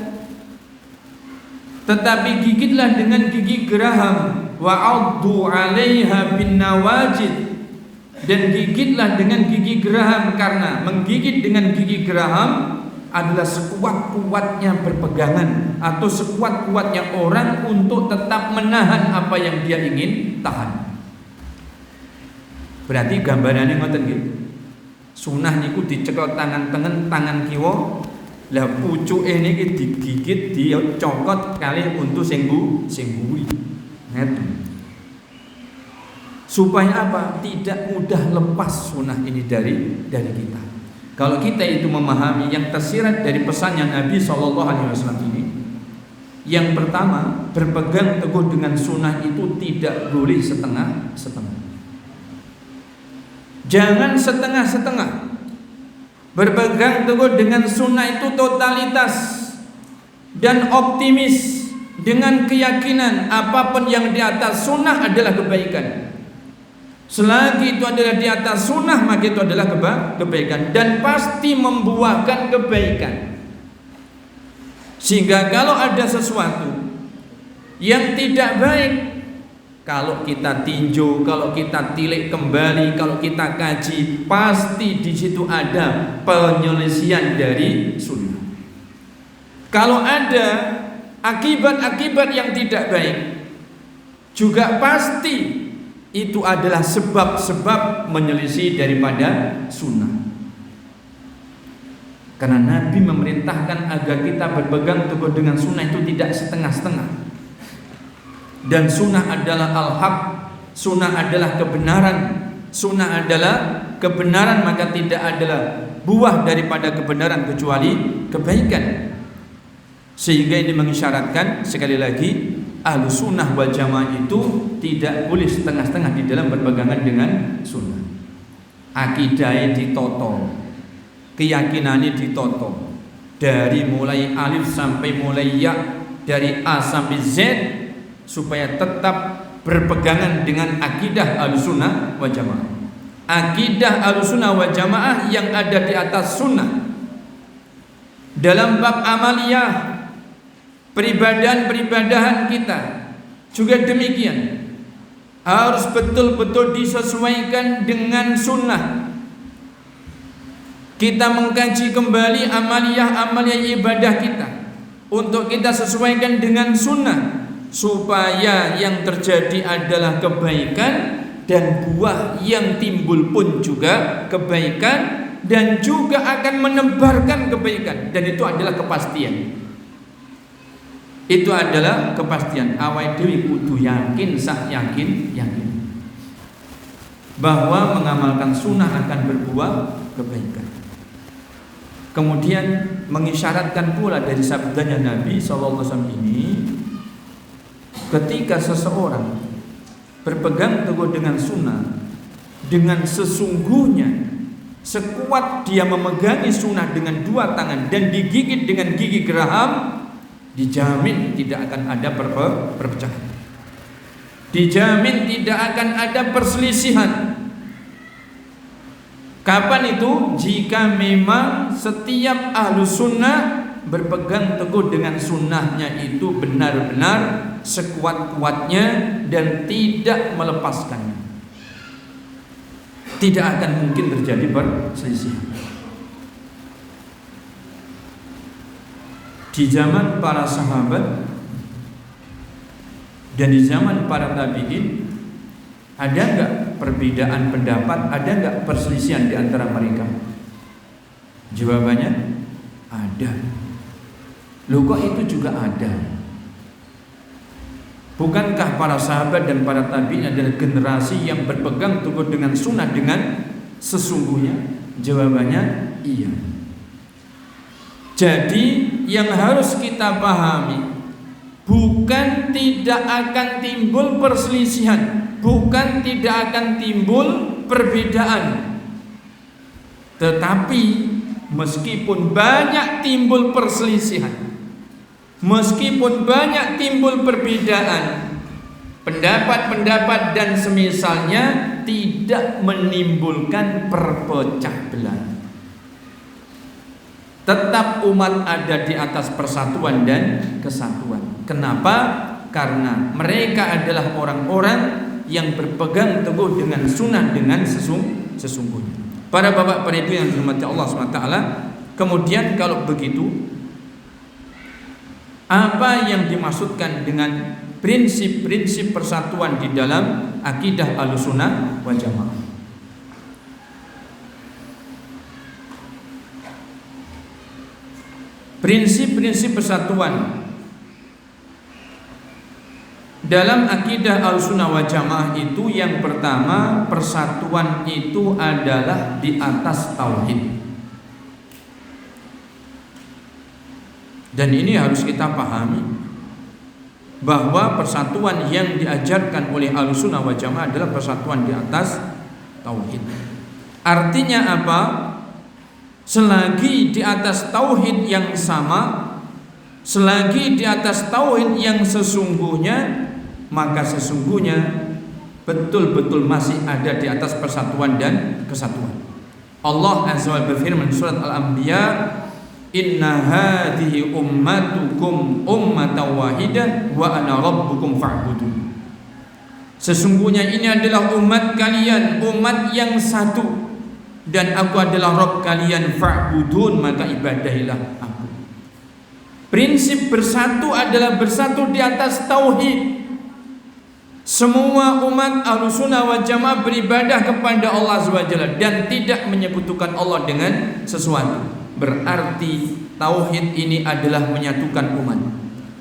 Tetapi gigitlah dengan gigi geraham, wa 'addu 'alaiha bin nawajid, dan gigitlah dengan gigi geraham, karena menggigit dengan gigi geraham adalah sekuat-kuatnya berpegangan atau sekuat-kuatnya orang untuk tetap menahan apa yang dia ingin tahan. Berarti gambarannya ngoten nggih. Sunah niku dicekel tangan tengen, tangan kiwa, lah pucuke niki digigit, dicokot kali untuk sing mburi. Supaya apa? Tidak mudah lepas sunah ini dari kita. Kalau kita itu memahami yang tersirat dari pesannya Nabi SAW ini, yang pertama, berpegang teguh dengan sunnah itu tidak boleh setengah-setengah. Jangan setengah-setengah. Berpegang teguh dengan sunnah itu totalitas dan optimis dengan keyakinan apapun yang di atas sunnah adalah kebaikan. Selagi itu adalah di atas sunnah, maka itu adalah kebaikan dan pasti membuahkan kebaikan. Sehingga kalau ada sesuatu yang tidak baik, kalau kita tinjau, kalau kita tilik kembali, kalau kita kaji, pasti di situ ada penyelesaian dari sunnah. Kalau ada akibat-akibat yang tidak baik, juga pasti itu adalah sebab-sebab menyelisih daripada sunnah. Karena Nabi memerintahkan agar kita berpegang teguh dengan sunnah itu tidak setengah-setengah. Dan sunnah adalah al-haq, sunnah adalah kebenaran, sunnah adalah kebenaran, maka tidak adalah buah daripada kebenaran kecuali kebaikan. Sehingga ini mengisyaratkan sekali lagi, Ahlus sunnah wal jamaah itu tidak boleh setengah-setengah di dalam berpegangan dengan sunnah. Akidahnya ditoto, keyakinannya ditoto, dari mulai alif sampai mulai ya, dari A sampai Z, supaya tetap berpegangan dengan akidah Ahlus sunnah wal jamaah. Akidah Ahlus sunnah wal jamaah yang ada di atas sunnah. Dalam bab amaliyah, peribadahan kita juga demikian, harus betul-betul disesuaikan dengan sunnah. Kita mengkaji kembali amaliyah ibadah kita untuk kita sesuaikan dengan sunnah, supaya yang terjadi adalah kebaikan dan buah yang timbul pun juga kebaikan, dan juga akan menebarkan kebaikan, dan itu adalah kepastian. Itu adalah kepastian. Awake dhewe kudu yakin, sak yakin bahwa mengamalkan sunnah akan berbuah kebaikan. Kemudian mengisyaratkan pula dari sabdanya Nabi SAW ini, ketika seseorang berpegang teguh dengan sunnah dengan sesungguhnya, sekuat dia memegangi sunnah dengan dua tangan dan digigit dengan gigi geraham, dijamin tidak akan ada perpecahan, dijamin tidak akan ada perselisihan. Kapan itu? Jika memang setiap ahlu sunnah berpegang teguh dengan sunnahnya itu benar-benar sekuat-kuatnya dan tidak melepaskannya, tidak akan mungkin terjadi perselisihan. Di zaman para sahabat dan di zaman para tabi'in, ada enggak perbedaan pendapat, ada enggak perselisihan di antara mereka? Jawabannya ada. Loh, kok itu juga ada? Bukankah para sahabat dan para tabi'in adalah generasi yang berpegang teguh dengan sunnah dengan sesungguhnya? Jawabannya iya. Jadi yang harus kita pahami, bukan tidak akan timbul perselisihan, bukan tidak akan timbul perbedaan, tetapi meskipun banyak timbul perselisihan, meskipun banyak timbul perbedaan, pendapat-pendapat dan semisalnya tidak menimbulkan perpecah belah. Tetap umat ada di atas persatuan dan kesatuan. Kenapa? Karena mereka adalah orang-orang yang berpegang teguh dengan sunnah dengan sesungguhnya. Para bapak, para ibu yang dirahmati Allah SWT, kemudian kalau begitu, apa yang dimaksudkan dengan prinsip-prinsip persatuan di dalam akidah Ahlussunnah wal Jamaah? Prinsip-prinsip persatuan dalam akidah Ahlussunnah wal Jamaah itu, yang pertama, persatuan itu adalah di atas tauhid. Dan ini harus kita pahami, bahwa persatuan yang diajarkan oleh Ahlussunnah wal Jamaah adalah persatuan di atas tauhid. Artinya apa? Selagi di atas tauhid yang sama, selagi di atas tauhid yang sesungguhnya, maka sesungguhnya betul-betul masih ada di atas persatuan dan kesatuan. Allah Azza wa Jalla berfirman surat Al-Anbiya, "Inna hadhihi ummatukum ummatan wahidah wa ana rabbukum fa'budun." Sesungguhnya ini adalah umat kalian, umat yang satu, dan aku adalah Rabb kalian, fa'budun, maka ibadahilah aku. Prinsip bersatu adalah bersatu di atas tauhid. Semua umat Ahlussunnah wal Jamaah beribadah kepada Allah Azza wa Jalla dan tidak menyekutukan Allah dengan sesuatu. Berarti tauhid ini adalah menyatukan umat.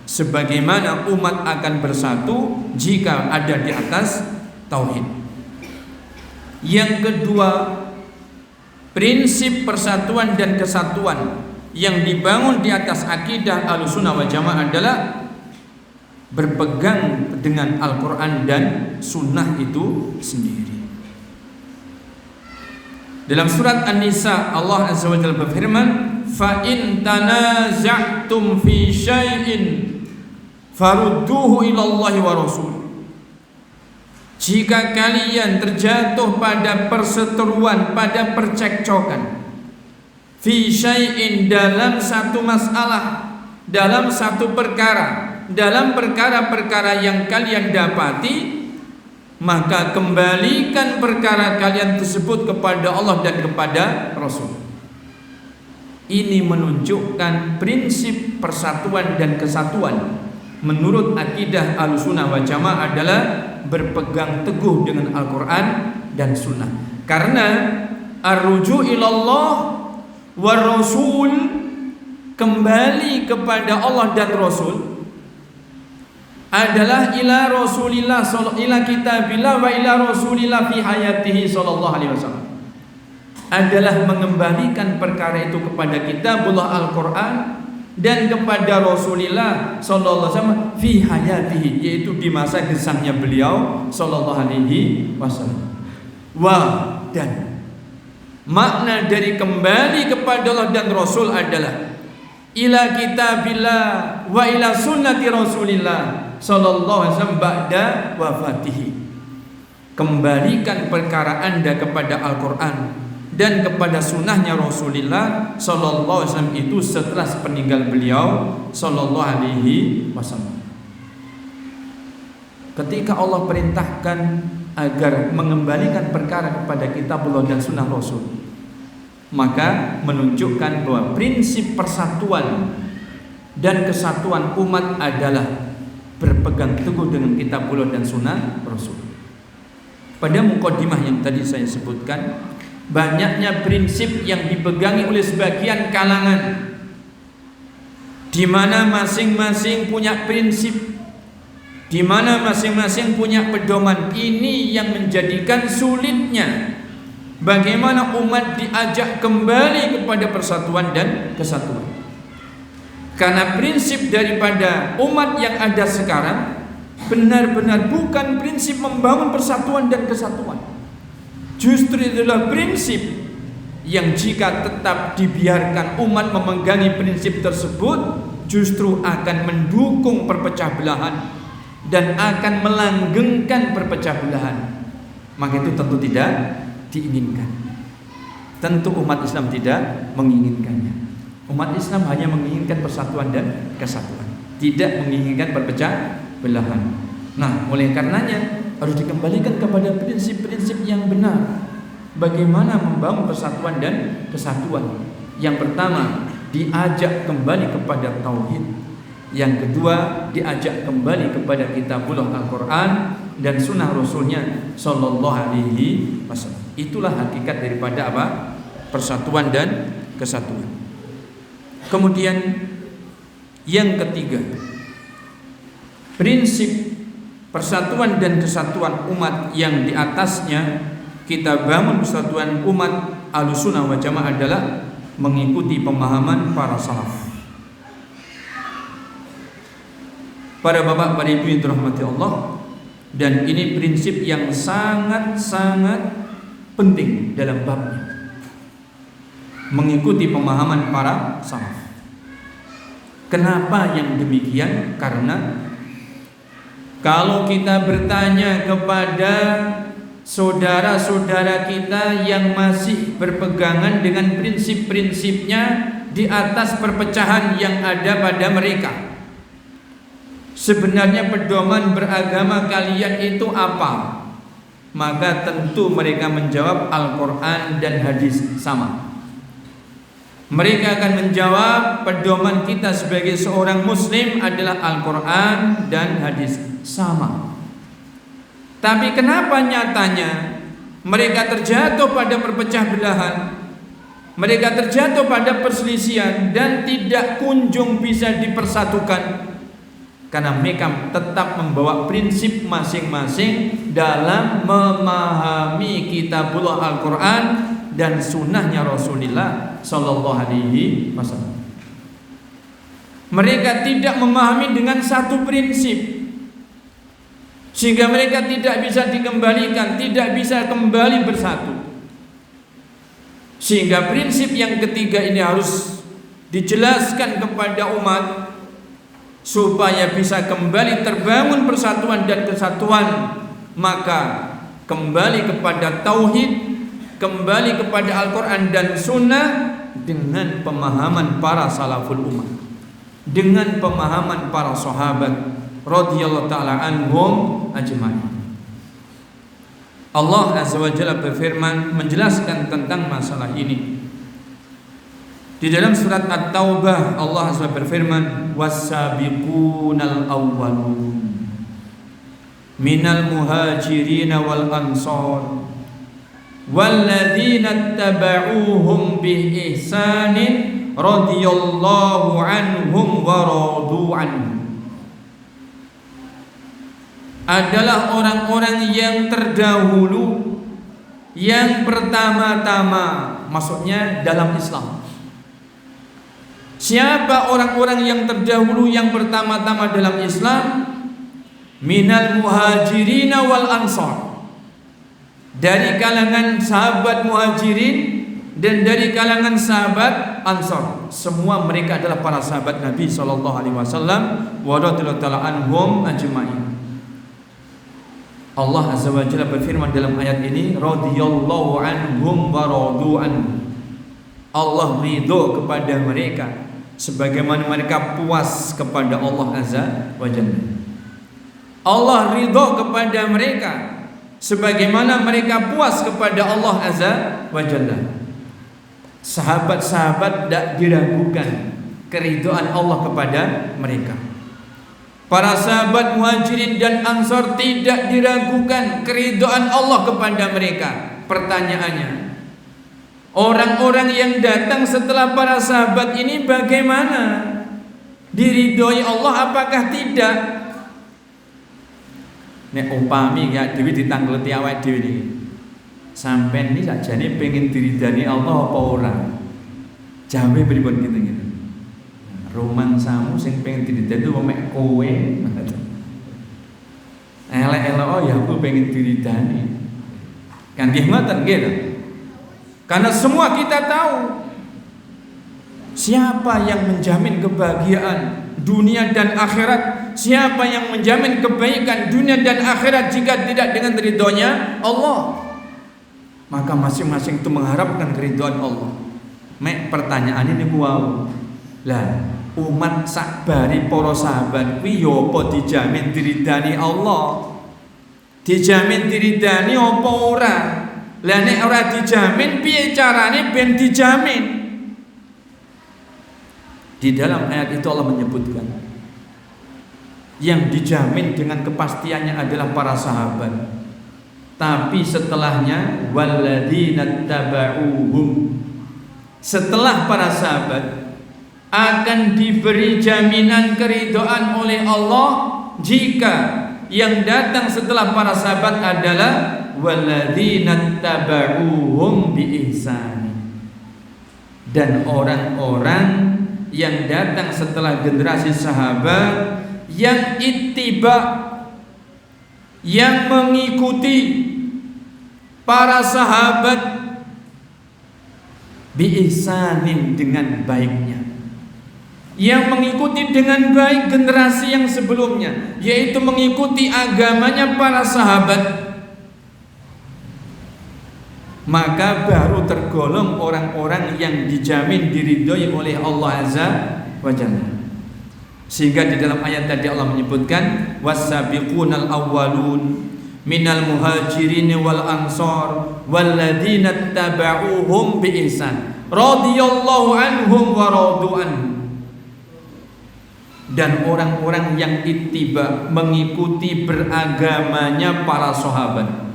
Sebagaimana umat akan bersatu jika ada di atas tauhid. Yang kedua, prinsip persatuan dan kesatuan yang dibangun di atas akidah Ahlussunnah wal Jamaah adalah berpegang dengan Al-Quran dan Sunnah itu sendiri. Dalam surat An-Nisa, Allah Azza wa Jalla berfirman, "Fa in tanaza'tum fi syai'in farudduhu ila Allah wa Rasul." Jika kalian terjatuh pada perseteruan, pada percekcokan, fi syai'in, dalam satu masalah, dalam satu perkara, dalam perkara-perkara yang kalian dapati, maka kembalikan perkara kalian tersebut kepada Allah dan kepada Rasul. Ini menunjukkan prinsip persatuan dan kesatuan menurut akidah Ahlussunnah wal Jamaah adalah berpegang teguh dengan Al-Quran dan Sunnah. Karena ar-ruju' ilallah war Rasul, kembali kepada Allah dan Rasul, adalah ila Rasulillah, ila kitabillah wa ila Rasulillah fi hayatihi sallallahu alaihi wasallam, adalah mengembalikan perkara itu kepada kitabullah Al-Quran dan kepada Rasulillah sallallahu alaihi wasallam fi hayatihi, yaitu di masa gesangnya beliau sallallahu alaihi wasallam. Dan makna dari kembali kepada Allah dan Rasul adalah ila kitabillah wa ila sunnati Rasulillah sallallahu alaihi wasallam ba'da wafatihi. Kembalikan perkara Anda kepada Al-Quran dan kepada sunnahnya Rasulullah sallallahu alaihi wasallam itu setelah sepeninggal beliau sallallahu alaihi wasallam. Ketika Allah perintahkan agar mengembalikan perkara kepada kitabullah dan sunnah Rasul, maka menunjukkan bahwa prinsip persatuan dan kesatuan umat adalah berpegang teguh dengan kitabullah dan sunnah Rasul. Pada mukadimah yang tadi saya sebutkan, banyaknya prinsip yang dipegangi oleh sebagian kalangan, di mana masing-masing punya prinsip, di mana masing-masing punya pedoman. Ini yang menjadikan sulitnya bagaimana umat diajak kembali kepada persatuan dan kesatuan. Karena prinsip daripada umat yang ada sekarang benar-benar bukan prinsip membangun persatuan dan kesatuan. Justru itulah prinsip yang jika tetap dibiarkan umat memegangi prinsip tersebut, justru akan mendukung perpecah belahan dan akan melanggengkan perpecah belahan. Maka itu tentu tidak diinginkan. Tentu umat Islam tidak menginginkannya. Umat Islam hanya menginginkan persatuan dan kesatuan, tidak menginginkan perpecah belahan. Nah, oleh karenanya harus dikembalikan kepada prinsip-prinsip yang benar. Bagaimana membangun persatuan dan kesatuan? Yang pertama, diajak kembali kepada tauhid. Yang kedua, diajak kembali kepada kitabullah Al-Quran dan sunnah Rasulnya Sallallahu Alaihi Wasallam. Itulah hakikat daripada apa? Persatuan dan kesatuan. Kemudian yang ketiga, prinsip persatuan dan kesatuan umat yang di atasnya kita bangun persatuan umat Ahlussunnah wal Jamaah adalah mengikuti pemahaman para salaf. Para bapak, para ibu yang dirahmati Allah, dan ini prinsip yang sangat-sangat penting dalam babnya, mengikuti pemahaman para salaf. Kenapa yang demikian? Karena kalau kita bertanya kepada saudara-saudara kita yang masih berpegangan dengan prinsip-prinsipnya di atas perpecahan yang ada pada mereka, sebenarnya pedoman beragama kalian itu apa? Maka tentu mereka menjawab Al-Quran dan hadis sama. Mereka akan menjawab pedoman kita sebagai seorang muslim adalah Al-Quran dan hadis sama. Tapi kenapa nyatanya mereka terjatuh pada perpecah belahan, mereka terjatuh pada perselisihan dan tidak kunjung bisa dipersatukan? Karena mereka tetap membawa prinsip masing-masing dalam memahami kitabullah Al-Quran dan sunnahnya Rasulullah Sallallahu Alaihi Wasallam. Mereka tidak memahami dengan satu prinsip, sehingga mereka tidak bisa dikembalikan, tidak bisa kembali bersatu. Sehingga prinsip yang ketiga ini harus dijelaskan kepada umat supaya bisa kembali terbangun persatuan dan kesatuan. Maka kembali kepada tauhid, kembali kepada Al-Quran dan Sunnah dengan pemahaman para salaful ummah, dengan pemahaman para sahabat radhiyallahu ta'ala anhum ajma'in. Allah Azza wa Jalla berfirman menjelaskan tentang masalah ini. Di dalam surat At-Taubah Allah Azza wa Jalla berfirman, was-sabiqunal awwalun minal muhajirin wal ansar walladzina tabauhum bi ihsanin radhiyallahu anhum wa radu anhu. Adalah orang-orang yang terdahulu, yang pertama-tama, maksudnya dalam Islam. Siapa orang-orang yang terdahulu, yang pertama-tama dalam Islam? Minal muhajirin wal ansar, dari kalangan sahabat muhajirin dan dari kalangan sahabat ansar. Semua mereka adalah para sahabat Nabi sallallahu alaihi wasallam wa radhiyallahu ta'ala anhum ajma'in. Allah Azza wa Jalla berfirman dalam ayat ini, radhiyallahu anhum wa radu anhu. Allah ridho kepada mereka sebagaimana mereka puas kepada Allah Azza wa Jalla. Allah ridho kepada mereka sebagaimana mereka puas kepada Allah Azza wa Jalla. Sahabat-sahabat tidak diragukan keridhaan Allah kepada mereka. Para sahabat muhajirin dan ansar tidak diragukan keridhaan Allah kepada mereka. Pertanyaannya, orang-orang yang datang setelah para sahabat ini bagaimana? Diridhoi Allah apakah tidak? Nek upami ya dhewe ditangleti awake dhewe niki. Sampeyan iki sakjane pengen diridani Allah apa ora? Jawabe pripun gitu. Romangsamu sing pengen diridani wong mek kowe. Elek-elek oh ya aku pengen diridani. Kan nggih ngoten nggih. Karena semua kita tahu siapa yang menjamin kebahagiaan dunia dan akhirat, siapa yang menjamin kebaikan dunia dan akhirat jika tidak dengan ridhonya Allah. Maka masing-masing itu mengharapkan keridhaan Allah. Mek pertanyaan ini wow. Lah umat sakbari para sahabat kuwi ya apa dijamin diridani Allah? Dijamin diridani apa ora? Lah nek ora dijamin piye carane ben dijamin? Di dalam ayat itu Allah menyebutkan yang dijamin dengan kepastiannya adalah para sahabat. Tapi setelahnya walladzina tabauhum, setelah para sahabat akan diberi jaminan keridhaan oleh Allah jika yang datang setelah para sahabat adalah walladzina tabauhum biihsan, dan orang-orang yang datang setelah generasi sahabat yang ittiba, yang mengikuti para sahabat biihsanin dengan baiknya, yang mengikuti dengan baik generasi yang sebelumnya, yaitu mengikuti agamanya para sahabat, maka baru tergolong orang-orang yang dijamin diridhoi oleh Allah Azza wa Jalla. Sehingga di dalam ayat tadi Allah menyebutkan was-sabiqunal awwalun minal muhajirin wal ansor walladzina tabauhum bi ihsan radhiyallahu anhum wa radu anhu, dan orang-orang yang ittiba mengikuti beragamanya para sahabat,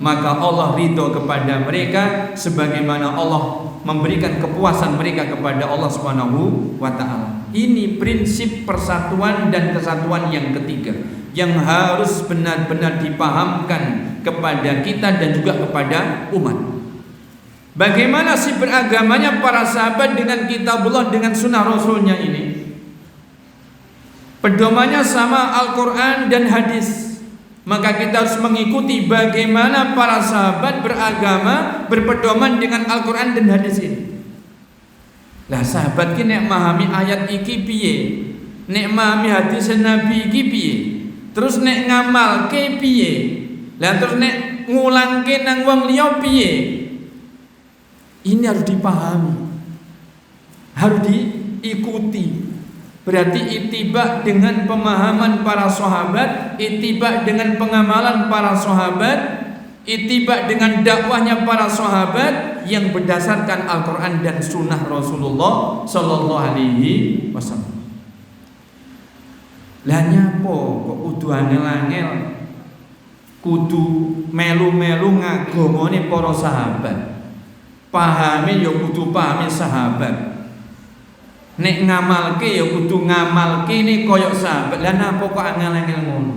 maka Allah ridho kepada mereka sebagaimana Allah memberikan kepuasan mereka kepada Allah Subhanahu wa taala. Ini prinsip persatuan dan kesatuan yang ketiga yang harus benar-benar dipahamkan kepada kita dan juga kepada umat. Bagaimana sih beragamanya para sahabat dengan kitabullah, dengan sunnah rasulnya ini? Pedomannya sama Al-Quran dan hadis. Maka kita harus mengikuti bagaimana para sahabat beragama, berpedoman dengan Al-Quran dan hadis ini. Lah sahabat ki nek memahami ayat iki piye? Nek memahami hadis Nabi iki piye? Terus nek ngamalke piye? Lah terus nek ngulangke nang wong liya piye? Ini harus dipahami, harus diikuti. Berarti ittiba dengan pemahaman para sahabat, ittiba dengan pengamalan para sahabat, ittiba dengan dakwahnya para sahabat yang berdasarkan Al-Quran dan sunnah Rasulullah Sallallahu Alaihi Wasallam. Lah nyapo kok kudu angel-angel, kudu melu-melu ngagomone para sahabat, pahami ya kudu pahami sahabat. Nek ngamalke ya kudu ngamalke ini koyok sahabat. Lah napa kok angel-angel ngono?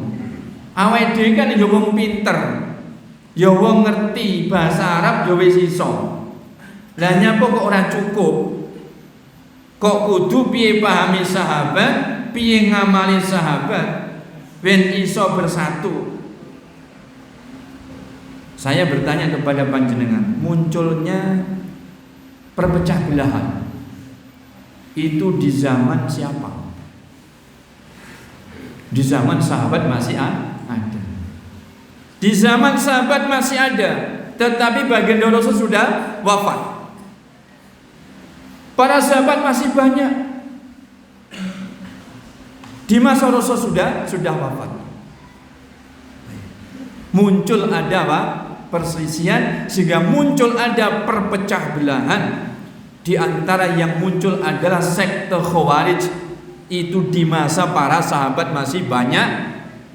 Awake dhewe kan ya wong pinter, ya wong ngerti bahasa Arab ya wis iso. Lah nyapa kok ora cukup? Kok kudu piye pahami sahabat, piye ngamali sahabat ben iso bersatu. Saya bertanya kepada panjenengan, munculnya perpecah belahan itu di zaman siapa? Di zaman sahabat masih ada. Di zaman sahabat masih ada, tetapi baginda Rasul sudah wafat. Para sahabat masih banyak. Di masa Rasul sudah wafat. Muncul ada perselisihan, sehingga muncul ada perpecah belahan. Di antara yang muncul adalah sekte Khawarij. Itu di masa para sahabat masih banyak,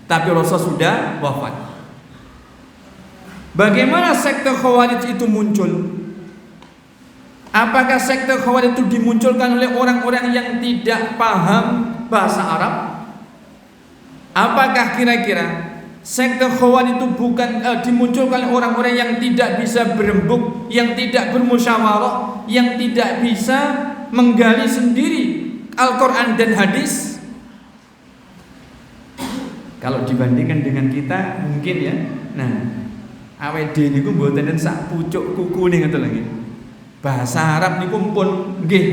tapi Rasul sudah wafat. Bagaimana sekte Khawarij itu muncul? Apakah sekte Khawarij itu dimunculkan oleh orang-orang yang tidak paham bahasa Arab? Apakah kira-kira sekte Khawarij itu bukan dimunculkan oleh orang-orang yang tidak bisa berembuk, yang tidak bermusyawarah, yang tidak bisa menggali sendiri Al-Quran dan hadis? Kalau dibandingkan dengan kita mungkin ya. Nah, awake dhewe niku mboten sak pucuk kuku ning ngoten lagi. Bahasa Arab niku pun nggih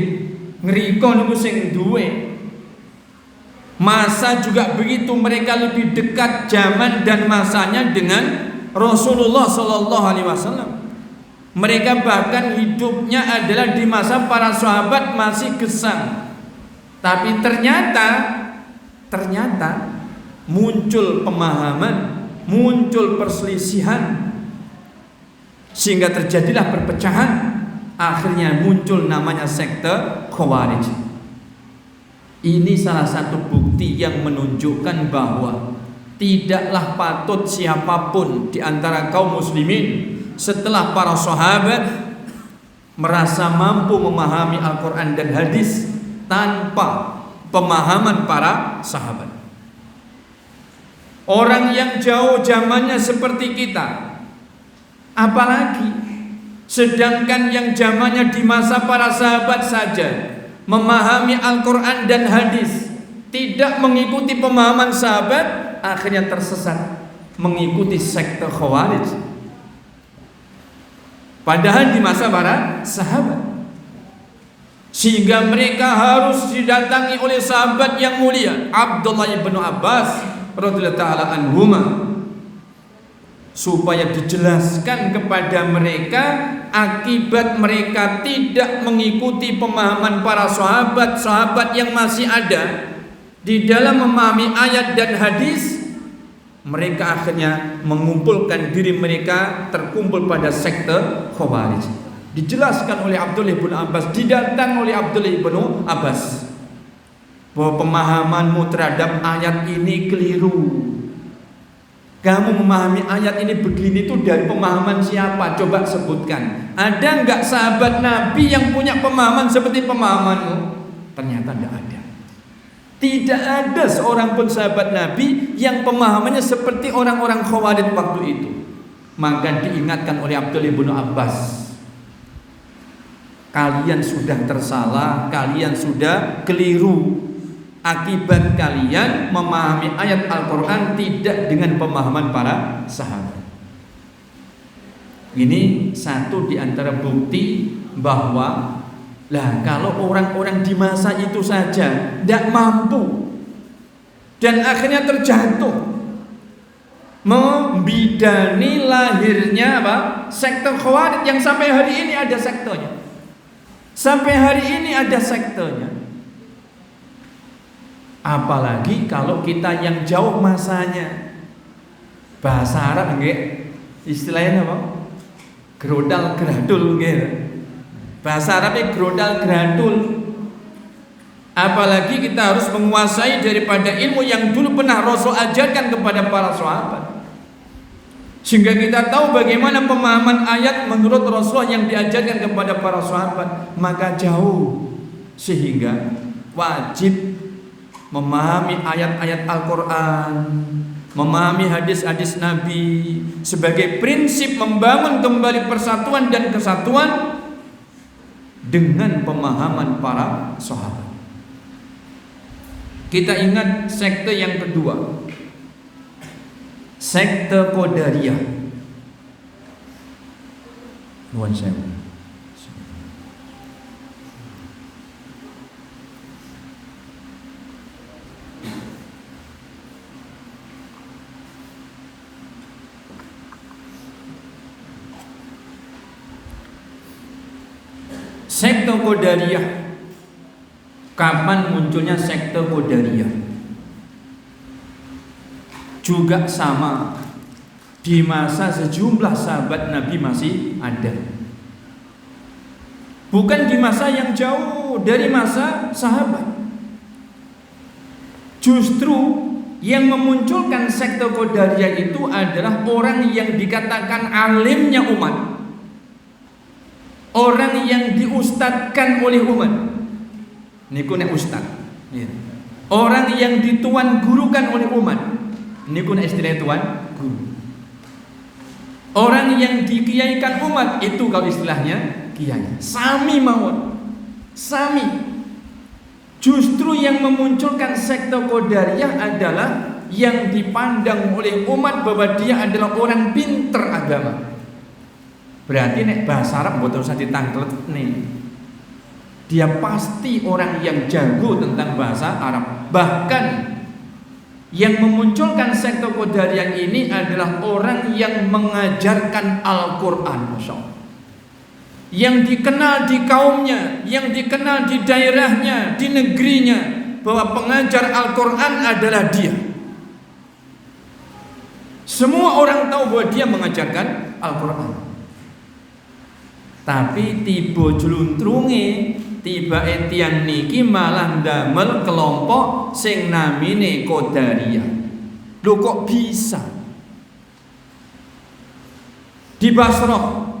ngriko niku sing duwe. Masa juga begitu, mereka lebih dekat zaman dan masanya dengan Rasulullah Sallallahu Alaihi Wasallam. Mereka bahkan hidupnya adalah di masa para sahabat masih gesang. Tapi ternyata muncul pemahaman, muncul perselisihan, sehingga terjadilah perpecahan. Akhirnya muncul namanya sekte Khawarij. Ini salah satu bukti yang menunjukkan bahwa tidaklah patut siapapun di antara kaum muslimin setelah para sahabat merasa mampu memahami Al-Quran dan hadis tanpa pemahaman para sahabat. Orang yang jauh zamannya seperti kita, apalagi sedangkan yang zamannya di masa para sahabat saja memahami Al-Quran dan hadis, tidak mengikuti pemahaman sahabat, akhirnya tersesat mengikuti sekte Khawarij. Padahal di masa para sahabat, sehingga mereka harus didatangi oleh sahabat yang mulia Abdullah bin Abbas radhiyallahu ta'ala anhuma, supaya dijelaskan kepada mereka akibat mereka tidak mengikuti pemahaman para sahabat yang masih ada di dalam memahami ayat dan hadis. Mereka akhirnya mengumpulkan diri mereka terkumpul pada sekte Khawarij. Dijelaskan oleh Abdullah bin Abbas, didatang oleh Abdullah bin Abbas, bahwa pemahamanmu terhadap ayat ini keliru. Kamu memahami ayat ini begini itu dari pemahaman siapa? Coba sebutkan. Ada enggak sahabat Nabi yang punya pemahaman seperti pemahamanmu? Ternyata tidak ada. Tidak ada seorang pun sahabat Nabi yang pemahamannya seperti orang-orang Khawarij waktu itu. Maka diingatkan oleh Abdullah bin Abbas, kalian sudah tersalah, kalian sudah keliru. Akibat kalian memahami ayat Al-Quran tidak dengan pemahaman para sahabat. Ini satu di antara bukti bahwa kalau orang-orang di masa itu saja tidak mampu dan akhirnya terjatuh, membidani lahirnya sekte Khawarij yang sampai hari ini ada sektenya. Sampai hari ini ada sektenya. Apalagi kalau kita yang jauh masanya, bahasa Arab nggih istilahnya apa? Grodal gradul nggih. Bahasa Arabnya grodal gradul. Apalagi kita harus menguasai daripada ilmu yang dulu pernah Rasul ajarkan kepada para sahabat, sehingga kita tahu bagaimana pemahaman ayat menurut Rasul yang diajarkan kepada para sahabat. Maka jauh, sehingga wajib memahami ayat-ayat Al-Quran, memahami hadis-hadis Nabi sebagai prinsip membangun kembali persatuan dan kesatuan dengan pemahaman para sahabat. Kita ingat sekte yang kedua, sekte Qadariyah. Nuwun sewu. Sekte Qadariyah. Kapan munculnya sekte Qadariyah? Juga sama di masa sejumlah sahabat Nabi masih ada. Bukan di masa yang jauh dari masa sahabat. Justru yang memunculkan sekte Qadariyah itu adalah orang yang dikatakan alimnya umat, orang yang diustadkan oleh umat. Niku nek ustad. Orang yang dituan gurukan oleh umat. Niku nek istilah tuan guru. Orang yang dikiaikan umat itu kalau istilahnya kiai. Sami mawon. Sami. Justru yang memunculkan sekte Qadariyah adalah yang dipandang oleh umat bahwa dia adalah orang pinter agama. Berarti nek bahasa Arab mboten usah ditangklet nih. Dia pasti orang yang jago tentang bahasa Arab. Bahkan yang memunculkan sekte Qadariyah ini adalah orang yang mengajarkan Al-Quran. Masya Allah. yang dikenal di kaumnya, yang dikenal di daerahnya, di negerinya, bahwa pengajar Al-Quran adalah dia. Semua orang tahu bahwa dia mengajarkan Al-Quran. Tapi tiba juluntrunge, tiba tiang niki malah ndamel kelompok sing namine Qadariyah. Lho kok bisa? Di Basrah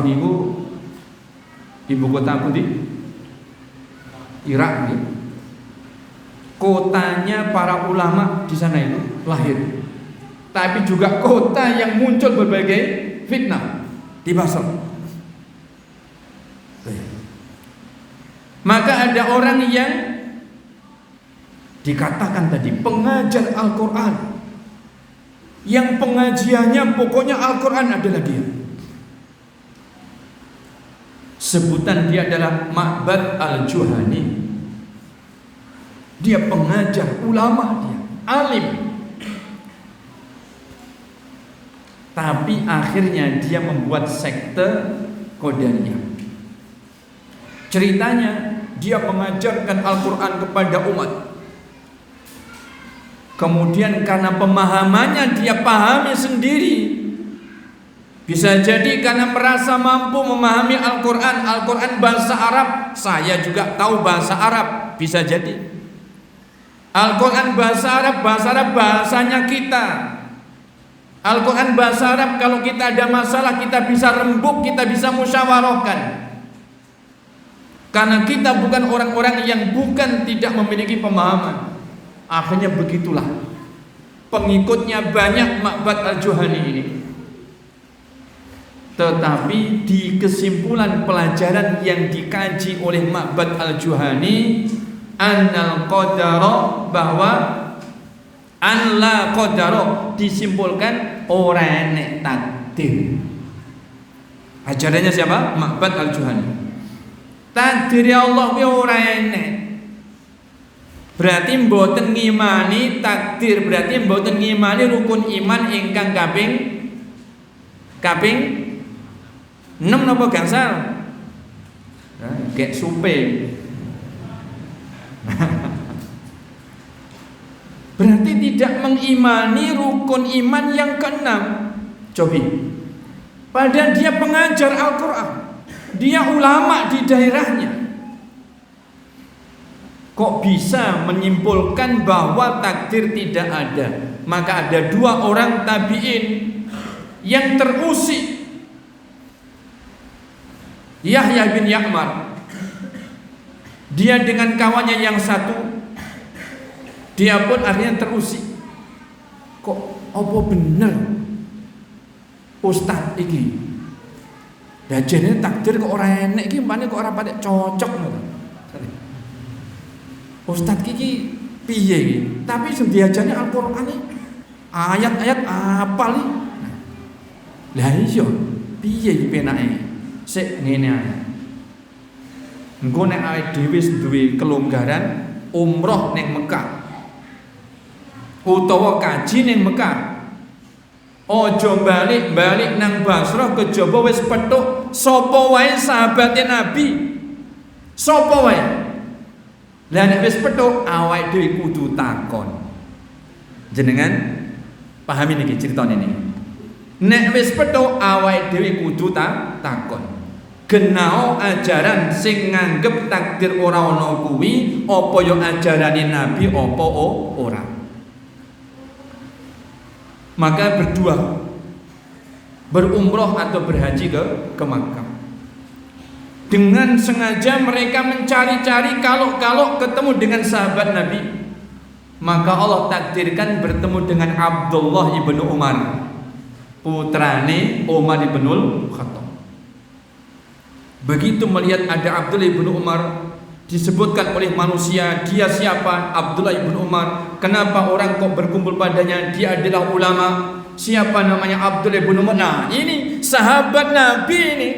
niku ibu kota aku di Irak nih. Kotanya para ulama di sana itu lahir. Tapi juga kota yang muncul berbagai fitnah di Basrah. Maka ada orang yang dikatakan tadi pengajar Al-Quran, yang pengajiannya pokoknya Al-Quran adalah dia. Sebutan dia adalah Ma'bad Al-Juhani. Dia pengajar, ulama dia, alim. Tapi akhirnya dia membuat sekte Qadariyah. Ceritanya dia mengajarkan Al-Quran kepada umat. Kemudian karena pemahamannya dia pahami sendiri. Bisa jadi karena merasa mampu memahami Al-Quran, Al-Quran bahasa Arab, saya juga tahu bahasa Arab, bisa jadi. Al-Quran bahasa Arab bahasanya kita. Al-Quran bahasa Arab, kalau kita ada masalah kita bisa rembuk, kita bisa musyawarahkan. Karena kita bukan orang-orang yang bukan tidak memiliki pemahaman. Akhirnya begitulah pengikutnya banyak Ma'bad Al-Juhani ini. Tetapi di kesimpulan pelajaran yang dikaji oleh Ma'bad Al-Juhani, annal qadara, bahwa an la qadara, disimpulkan ora enek takdir. Ajarannya siapa? Ma'bad Al-Juhani. Takdir Allah ki ora enek. Berarti mboten ngimani takdir, berarti mboten ngimani rukun iman ingkang kaping 6 napa gangsal? Kayak supe. Berarti tidak mengimani rukun iman yang ke-6. Cobi. Padahal dia pengajar Al-Quran, dia ulama di daerahnya. Kok bisa menyimpulkan bahwa takdir tidak ada? Maka ada 2 orang tabi'in yang terusik. Yahya bin Ya'mar, dia dengan kawannya yang satu, dia pun akhirnya terusik. Kok apa bener Ustaz iki? Dajene takdir kok ora enek iki, mbane kok ora patek cocok ngono. Ustaz iki piye iki? Tapi sing diajane Al-Qur'an iki ayat-ayat apal iki. Lah iya, piye iki penake? Sik ngene ae. Engko nek awake dhewe duwe kelonggaran umroh ning Mekah utawa kaji ning Mekah, ojo balik nang Basrah kejaba wis petuk sapa wae sahabate Nabi. Sapa wae? Lah nek wis petuk awake dhewe kudu takon. Jenengan pahami niki critane niki. Nek wis petuk awake dhewe kudu takon. Genao ajaran sing nganggep takdir ora ana kuwi, apa ya ajarane Nabi apa ora. Maka berdua berumroh atau berhaji ke Makkah. Dengan sengaja mereka mencari-cari kalau ketemu dengan sahabat Nabi, maka Allah takdirkan bertemu dengan Abdullah ibnu Umar, putrane Umar ibnul Khattab. Begitu melihat ada Abdullah ibnu Umar, disebutkan oleh manusia, dia siapa? Abdullah ibnu Umar. Kenapa orang kok berkumpul padanya? Dia adalah ulama. Siapa namanya? Abdullah ibnu Umar. Nah, ini sahabat Nabi ini.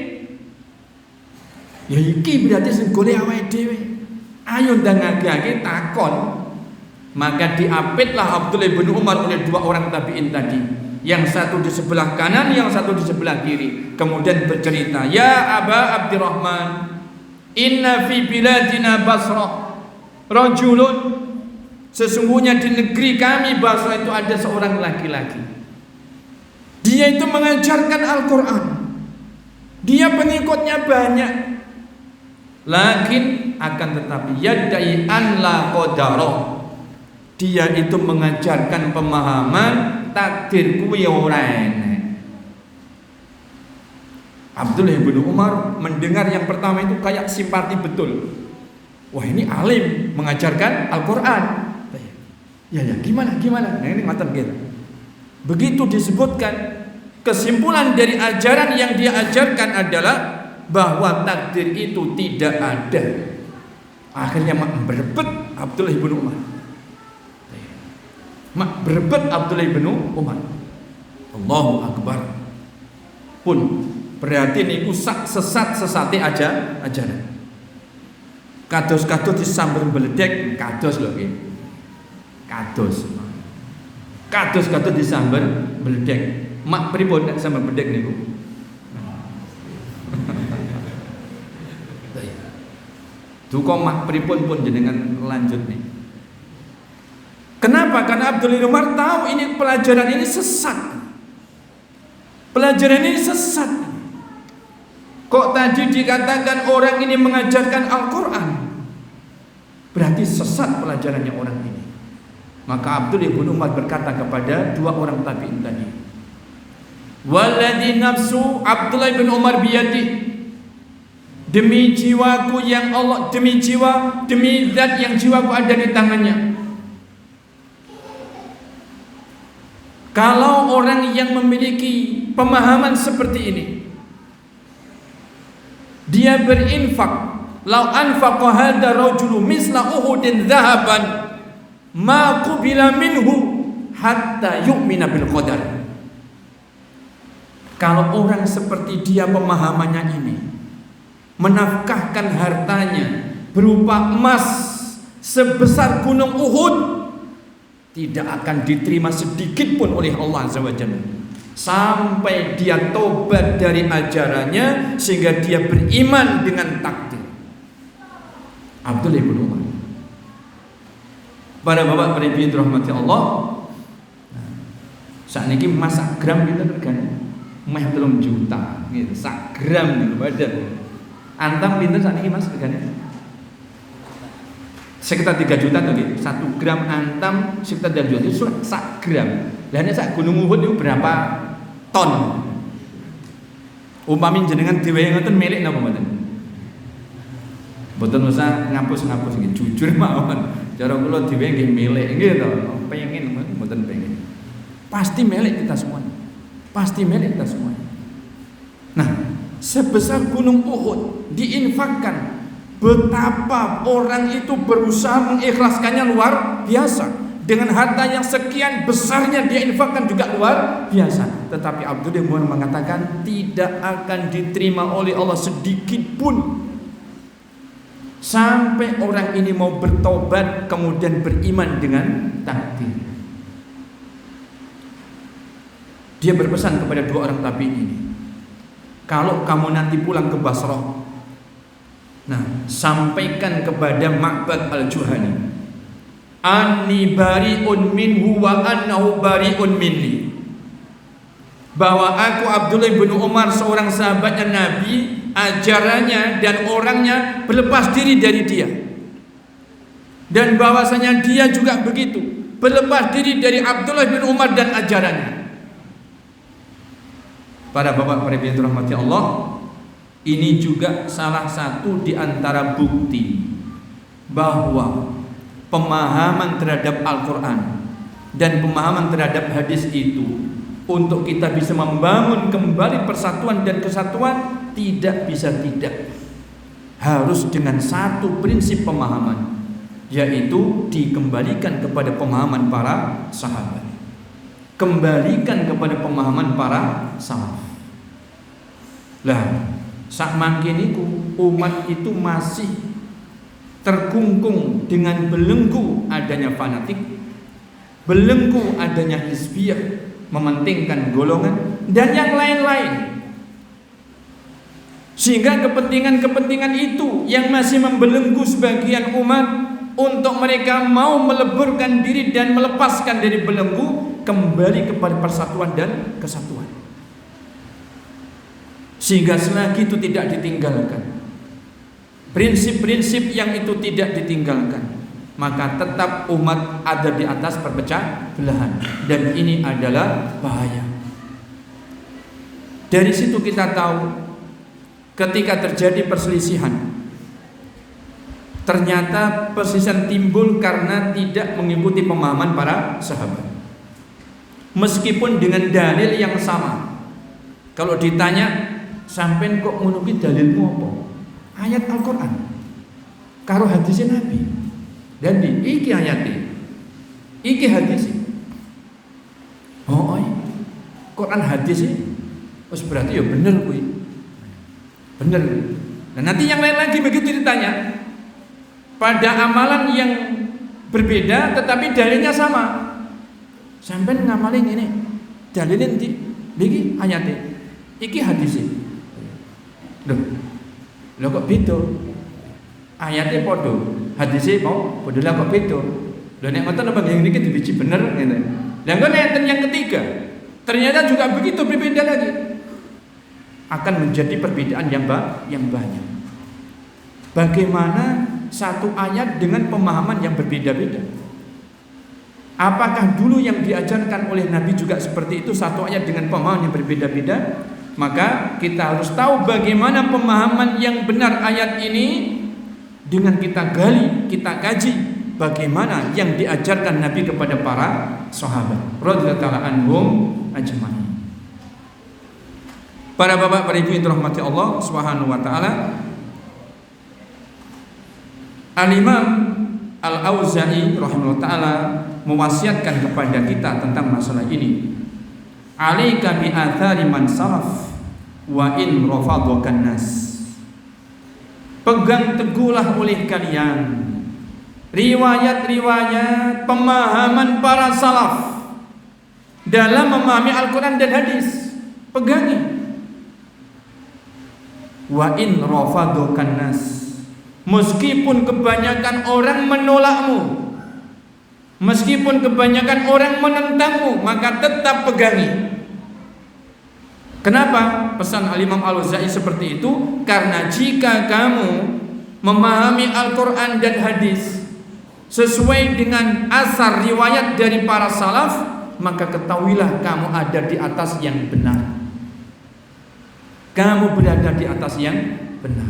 Ya iki berarti sing golek awake dhewe. Ayo ndangake takon. Maka diapitlah Abdullah ibnu Umar oleh 2 orang tabi'in tadi. Yang satu di sebelah kanan, yang satu di sebelah kiri. Kemudian bercerita, "Ya Aba Abdurrahman, inna fi biladina Basrah rajulun." Sesungguhnya di negeri kami Basrah itu ada seorang laki-laki. Dia itu mengajarkan Al-Quran. Dia pengikutnya banyak. Lakin akan tetapi yadai an la qadara. Dia itu mengajarkan pemahaman takdir kuwi ora enek. Abdullah bin Umar mendengar yang pertama itu kayak simpati betul. Wah, ini alim mengajarkan Al-Quran. Ya gimana? Nah, ini ngoten gitu. Begitu disebutkan, kesimpulan dari ajaran yang dia ajarkan adalah bahwa takdir itu tidak ada. Akhirnya berebut Abdullah bin Umar. Berebut Abdullah bin Umar. Allahu Akbar. Pun berarti niku sesat-sesate ajaran. Kados-kados disambar beledek, kados lho nggih. Kados disambar beledek. Mak pripun nek sambar beledek niku? Duka mak pripun pun jenengan lanjut nih. Kenapa? Karena Abdullah bin Umar tahu ini pelajaran ini sesat. Pelajaran ini sesat. Kok tadi dikatakan orang ini mengajarkan Al-Quran? Berarti sesat pelajarannya orang ini. Maka Abdullah bin Umar berkata kepada dua orang tabi'in tadi, "Walladzi nafsu Abdullah bin Umar biyadi." Demi jiwaku yang Allah, demi zat yang jiwaku ada di tangannya. Kalau orang yang memiliki pemahaman seperti ini, dia berinfak, lau anfaqa hadha rajulu misla Uhudin dhahaban ma qubila minhu hatta yu'mina bil qadar. Kalau orang seperti dia pemahamannya ini, menafkahkan hartanya berupa emas sebesar gunung Uhud, tidak akan diterima sedikit pun oleh Allah Azza wa Jalla sampai dia tobat dari ajarannya sehingga dia beriman dengan takdir. Abdullah bin Umar. Para bapak para ibu rahmati Allah, saat ini masak gram kita regane meh 3 juta gitu, sak gram gitu badan. Antam pinten saat ini Mas regane? Sekitar 3 juta tadi. 1 gram antam sekitar 3 juta itu sak gram. Lah nek sak gunung Uhud itu berapa ton? Umpami jenengan diwehi ngoten milik napa mboten? Mboten usah ngapus-ngapus nggih, jujur mawon. Cara kula diwehi nggih milik nggih to. Pengen mboten pengen. Pasti milik kita semuanya. Pasti milik kita semuanya. Nah, sebesar gunung Uhud diinfakkan. Betapa orang itu berusaha mengikhlaskannya luar biasa. Dengan harta yang sekian besarnya dia infakkan juga luar biasa. Tetapi Abdullah bin Umar mengatakan tidak akan diterima oleh Allah sedikit pun sampai orang ini mau bertobat kemudian beriman dengan takdir. Dia berpesan kepada dua orang tabi'in ini, kalau kamu nanti pulang ke Basrah, nah, sampaikan kepada Ma'bad al-Juhani, anni bari'un minhu wa annahu bari'un minni, bahwa aku Abdullah bin Umar seorang sahabatnya Nabi, ajarannya dan orangnya berlepas diri dari dia, dan bahwasanya dia juga begitu berlepas diri dari Abdullah bin Umar dan ajarannya. Para bapak para ibu rahmati Allah, ini juga salah satu di antara bukti bahwa pemahaman terhadap Al-Quran dan pemahaman terhadap hadis itu untuk kita bisa membangun kembali persatuan dan kesatuan tidak bisa tidak, harus dengan satu prinsip pemahaman, yaitu dikembalikan kepada pemahaman para sahabat, kembalikan kepada pemahaman para salaf. Lah, sak mangke niku umat itu masih terkungkung dengan belenggu adanya fanatik, belenggu adanya hizbiyah, mementingkan golongan dan yang lain-lain. Sehingga kepentingan-kepentingan itu yang masih membelenggu sebagian umat untuk mereka mau meleburkan diri dan melepaskan dari belenggu kembali kepada persatuan dan kesatuan. Sehingga selagi itu tidak ditinggalkan, prinsip-prinsip yang itu tidak ditinggalkan, maka tetap umat ada di atas perpecah belahan, dan ini adalah bahaya. Dari situ kita tahu ketika terjadi perselisihan, ternyata perselisihan timbul karena tidak mengikuti pemahaman para sahabat. Meskipun dengan dalil yang sama. Kalau ditanya, sampean kok menuki dalilmu apa? Ayat Al-Quran karo hadisnya Nabi. Dan iki ayatnya, iki hadisnya. Oh, Quran hadisnya, berarti ya bener kuwi. Bener. Dan nanti yang lain lagi begitu ditanya, pada amalan yang berbeda tetapi dalilnya sama. Sampai ngamalin ini, dalilin di iki ayatnya, iki hadisnya. Loh kok beda? Ayatnya podo, hadisnya podo lah kok beda. Loh nek ngoten apa yang niki dibiji bener ngene. Lah engko nek yang ketiga, ternyata juga begitu berbeda lagi. Akan menjadi perbedaan yang banyak. Bagaimana satu ayat dengan pemahaman yang berbeda-beda? Apakah dulu yang diajarkan oleh Nabi juga seperti itu, satu ayat dengan pemahaman yang berbeda-beda? Maka kita harus tahu bagaimana pemahaman yang benar ayat ini dengan kita gali, kita kaji bagaimana yang diajarkan Nabi kepada para sahabat radhiyallahu anhum ajma'in. Para bapak, para ibu yang dirahmati Allah Subhanahu wa taala, Al-Imam Al-Auza'i rahimahullah taala mewasiatkan kepada kita tentang masalah ini. Alaika bi athari man salaf wa in rafadhakan nas. Pegang teguhlah oleh kalian riwayat-riwayat pemahaman para salaf dalam memahami Al-Quran dan hadis. Pegangi. Wa in rafadhakan nas. Meskipun kebanyakan orang menolakmu, meskipun kebanyakan orang menentangmu, maka tetap pegangi. Kenapa? Pesan Al-Imam Al-Auza'i seperti itu, karena jika kamu memahami Al-Quran dan hadis sesuai dengan asar riwayat dari para salaf, maka ketahuilah kamu ada di atas yang benar. Kamu berada di atas yang benar.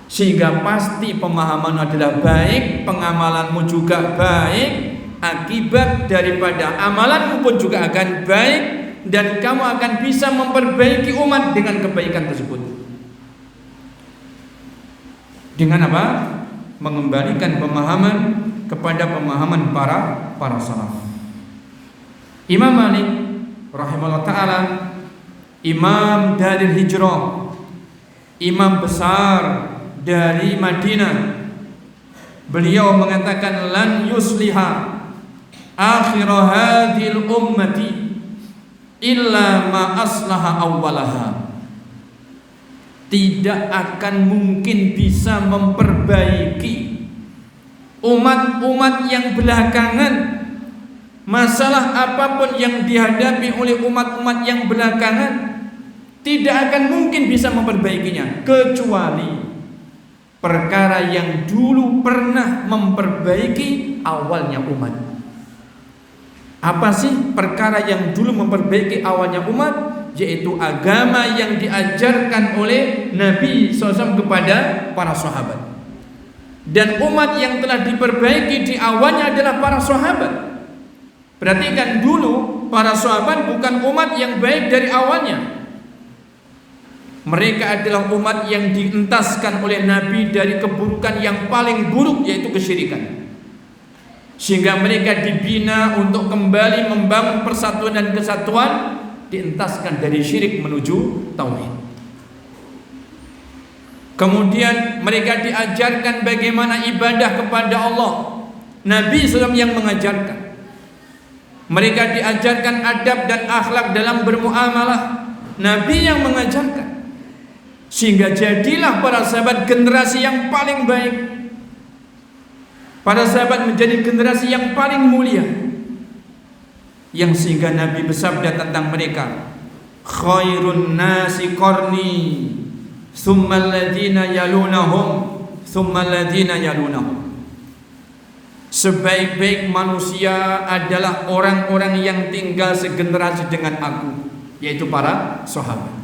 Sehingga pasti pemahaman adalah baik, pengamalanmu juga baik, akibat daripada amalanmu pun juga akan baik, dan kamu akan bisa memperbaiki umat dengan kebaikan tersebut. Dengan apa? Mengembalikan pemahaman kepada pemahaman para salaf. Imam Malik rahimahullah taala, imam dari hijrah, imam besar dari Madinah, beliau mengatakan lan yusliha akhir hadhil ummati illa ma aslaha awwalaha. Tidak akan mungkin bisa memperbaiki umat-umat yang belakangan, masalah apapun yang dihadapi oleh umat-umat yang belakangan, tidak akan mungkin bisa memperbaikinya kecuali perkara yang dulu pernah memperbaiki awalnya umat. Apa sih perkara yang dulu memperbaiki awalnya umat? Yaitu agama yang diajarkan oleh Nabi SAW kepada para sahabat. Dan umat yang telah diperbaiki di awalnya adalah para sahabat. Perhatikan dulu, para sahabat bukan umat yang baik dari awalnya. Mereka adalah umat yang dientaskan oleh Nabi dari keburukan yang paling buruk, yaitu kesyirikan. Sehingga mereka dibina untuk kembali membangun persatuan dan kesatuan, dientaskan dari syirik menuju tauhid. Kemudian mereka diajarkan bagaimana ibadah kepada Allah. Nabi SAW yang mengajarkan. Mereka diajarkan adab dan akhlak dalam bermuamalah. Nabi yang mengajarkan. Sehingga jadilah para sahabat generasi yang paling baik. Para sahabat menjadi generasi yang paling mulia. Yang sehingga Nabi bersabda tentang mereka, khairun nasi qarni, thumma alladhina yalunahum, thumma alladhina yalunahum. Sebaik-baik manusia adalah orang-orang yang tinggal segenerasi dengan aku, yaitu para sahabat.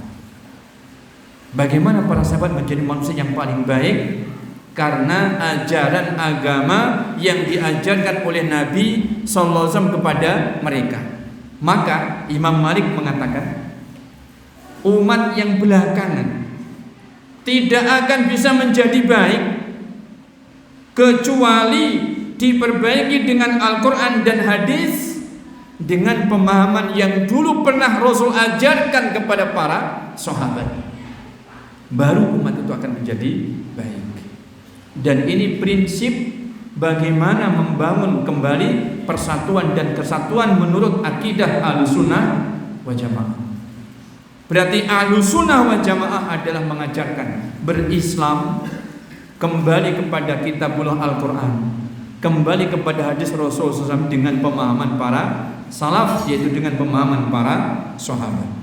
Bagaimana para sahabat menjadi manusia yang paling baik? Karena ajaran agama yang diajarkan oleh Nabi sallallahu alaihi wasallam kepada mereka. Maka Imam Malik mengatakan, umat yang belakangan tidak akan bisa menjadi baik kecuali diperbaiki dengan Al-Quran dan hadis, dengan pemahaman yang dulu pernah Rasul ajarkan kepada para sahabat. Baru umat itu akan menjadi baik. Dan ini prinsip bagaimana membangun kembali persatuan dan kesatuan menurut akidah Ahlussunnah wal Jamaah. Berarti Ahlussunnah wal Jamaah adalah mengajarkan berislam kembali kepada kitabullah Al-Quran, kembali kepada hadis Rasul SAW dengan pemahaman para salaf, yaitu dengan pemahaman para sahabat.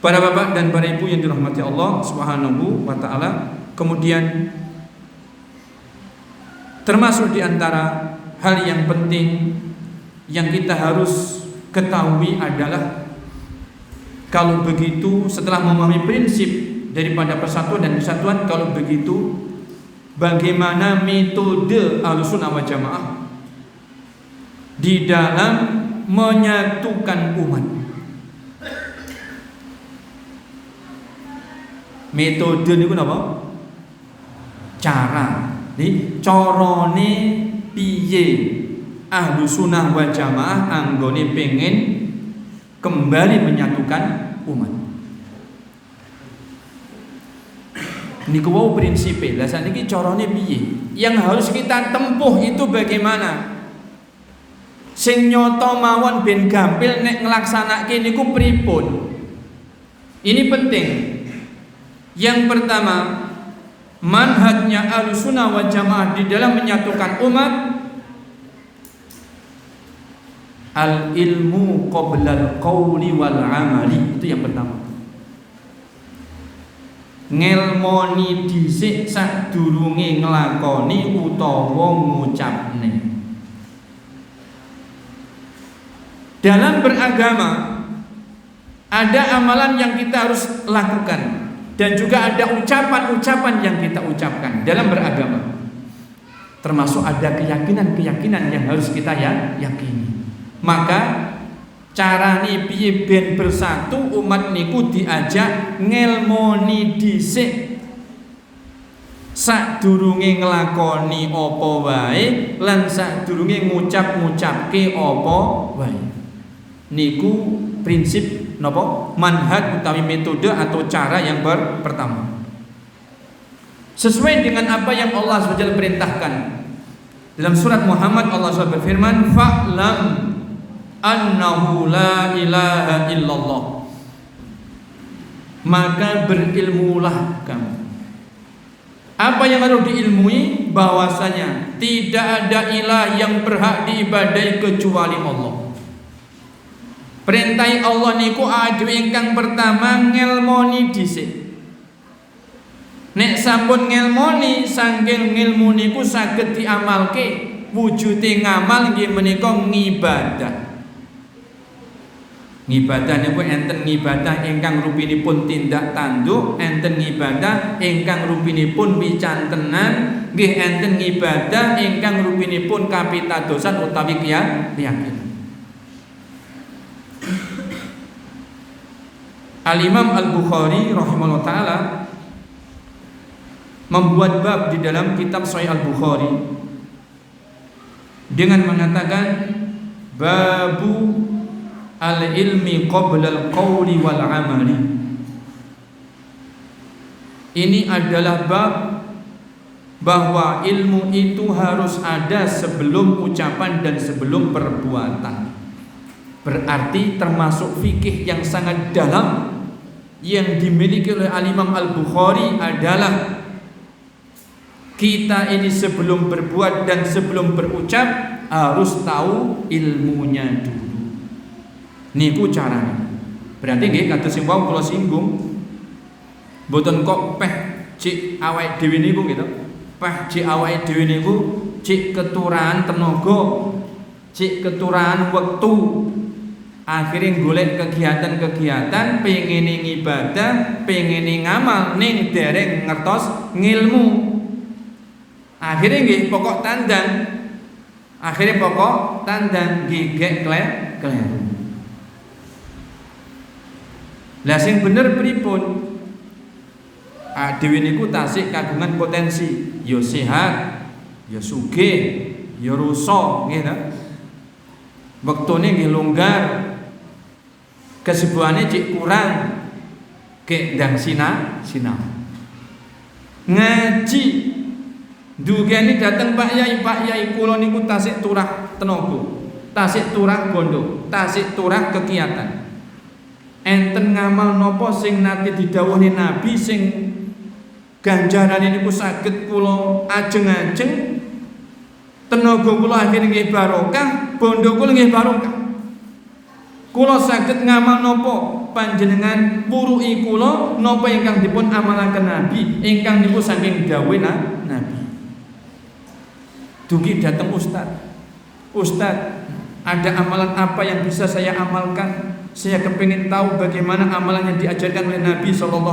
Para bapak dan para ibu yang dirahmati Allah Subhanahu wa ta'ala, kemudian termasuk diantara hal yang penting yang kita harus ketahui adalah, kalau begitu setelah memahami prinsip daripada persatuan dan kesatuan, kalau begitu bagaimana metode Ahlussunnah wal Jamaah di dalam menyatukan umat? Metode niku napa? Cara. Jadi carane piye Ahlussunnah wal Jamaah anggone pengen kembali menyatukan umat. Niku wau prinsipe. Lah saniki carane piye? Yang harus kita tempuh itu bagaimana? Sing nyoto mawon ben gampil nek nglaksanake niku pripun? Ini penting. Yang pertama, manhajnya Ahlussunnah wal Jamaah di dalam menyatukan umat, al-ilmu qoblal qawli wal amali. Itu yang pertama. Ngelmoni dhisik sadurunge nglakoni utawa ngucapne. Dalam beragama ada amalan yang kita harus lakukan, dan juga ada ucapan-ucapan yang kita ucapkan dalam beragama. Termasuk ada keyakinan-keyakinan yang harus kita yakini. Maka carane piye ben bersatu umat niku diajak ngelmoni dhisik sadurunge nglakoni apa wae lan sadurunge ngucap-ngucapke apa wae. Niku prinsip napa? Manhaj utawi metode atau cara yang pertama. Sesuai dengan apa yang Allah SWT perintahkan. Dalam surat Muhammad Allah SWT berfirman, fa'lam annahu la ilaha illallah. Maka berilmulah kamu. Apa yang harus diilmui? Bahwasanya tidak ada ilah yang berhak diibadahi kecuali Allah. Perintah Allah niku adu ingkang pertama ngelmoni dhisik. Nek sampun ngelmoni, saking ngilmu niku saged diamalke. Wujude ngamal nggih menika ngibadah. Ngibadah niku enten ngibadah ingkang rupinipun tindak tanduk, enten ngibadah ingkang rupinipun wicantenan, nggih enten ngibadah ingkang rupinipun kapitadosan utawi keyakinan. Al-Imam Al-Bukhari rahimahullah ta'ala membuat bab di dalam kitab Sahih Al-Bukhari dengan mengatakan babu al-ilmi qabla al-qawli wal amali. Ini adalah bab bahwa ilmu itu harus ada sebelum ucapan dan sebelum perbuatan. Berarti termasuk fikih yang sangat dalam yang dimiliki oleh Al-Imam Al-Bukhari adalah kita ini sebelum berbuat dan sebelum berucap harus tahu ilmunya dulu. Niku caranya. Berarti nggih kados sing wau kula singgung, mboten kok peh cik awake dhewe niku gitu. Peh cik awake dhewe niku cik keturahan tenaga, cik keturahan wektu. Akhirnya golek kegiatan-kegiatan pengen ibadah, pengen ngamal ning dereng ngertos ngilmu. Akhirnya nggih pokok tandang. Akhirnya pokok tandang gigek kleru. Lah sing bener pripun? Dhewe niku tasik kagungan potensi, ya sehat, ya sugih, ya rusa, nggih ta. Wektune nggih longgar. Kesibukannya cik kurang ke ndang sinau ngaji dugeni dateng Pak Yai kula niku tasik turah tenaga, tasik turah bondo, tasik turah kegiatan. Enten ngamal napa sing nate didhawuhi Nabi sing ganjarane niku saged kula ajeng-ajeng, tenaga kula akhire nggih barokah, bondo kula nggih barokah. Kula saged ngamal napa panjenengan puruki kula napa ingkang dipun amalaken Nabi ingkang niku saking dawuh Nabi. Dugi dateng Ustaz, ada amalan apa yang bisa saya amalkan? Saya kepingin tahu bagaimana amalan yang diajarkan oleh Nabi SAW.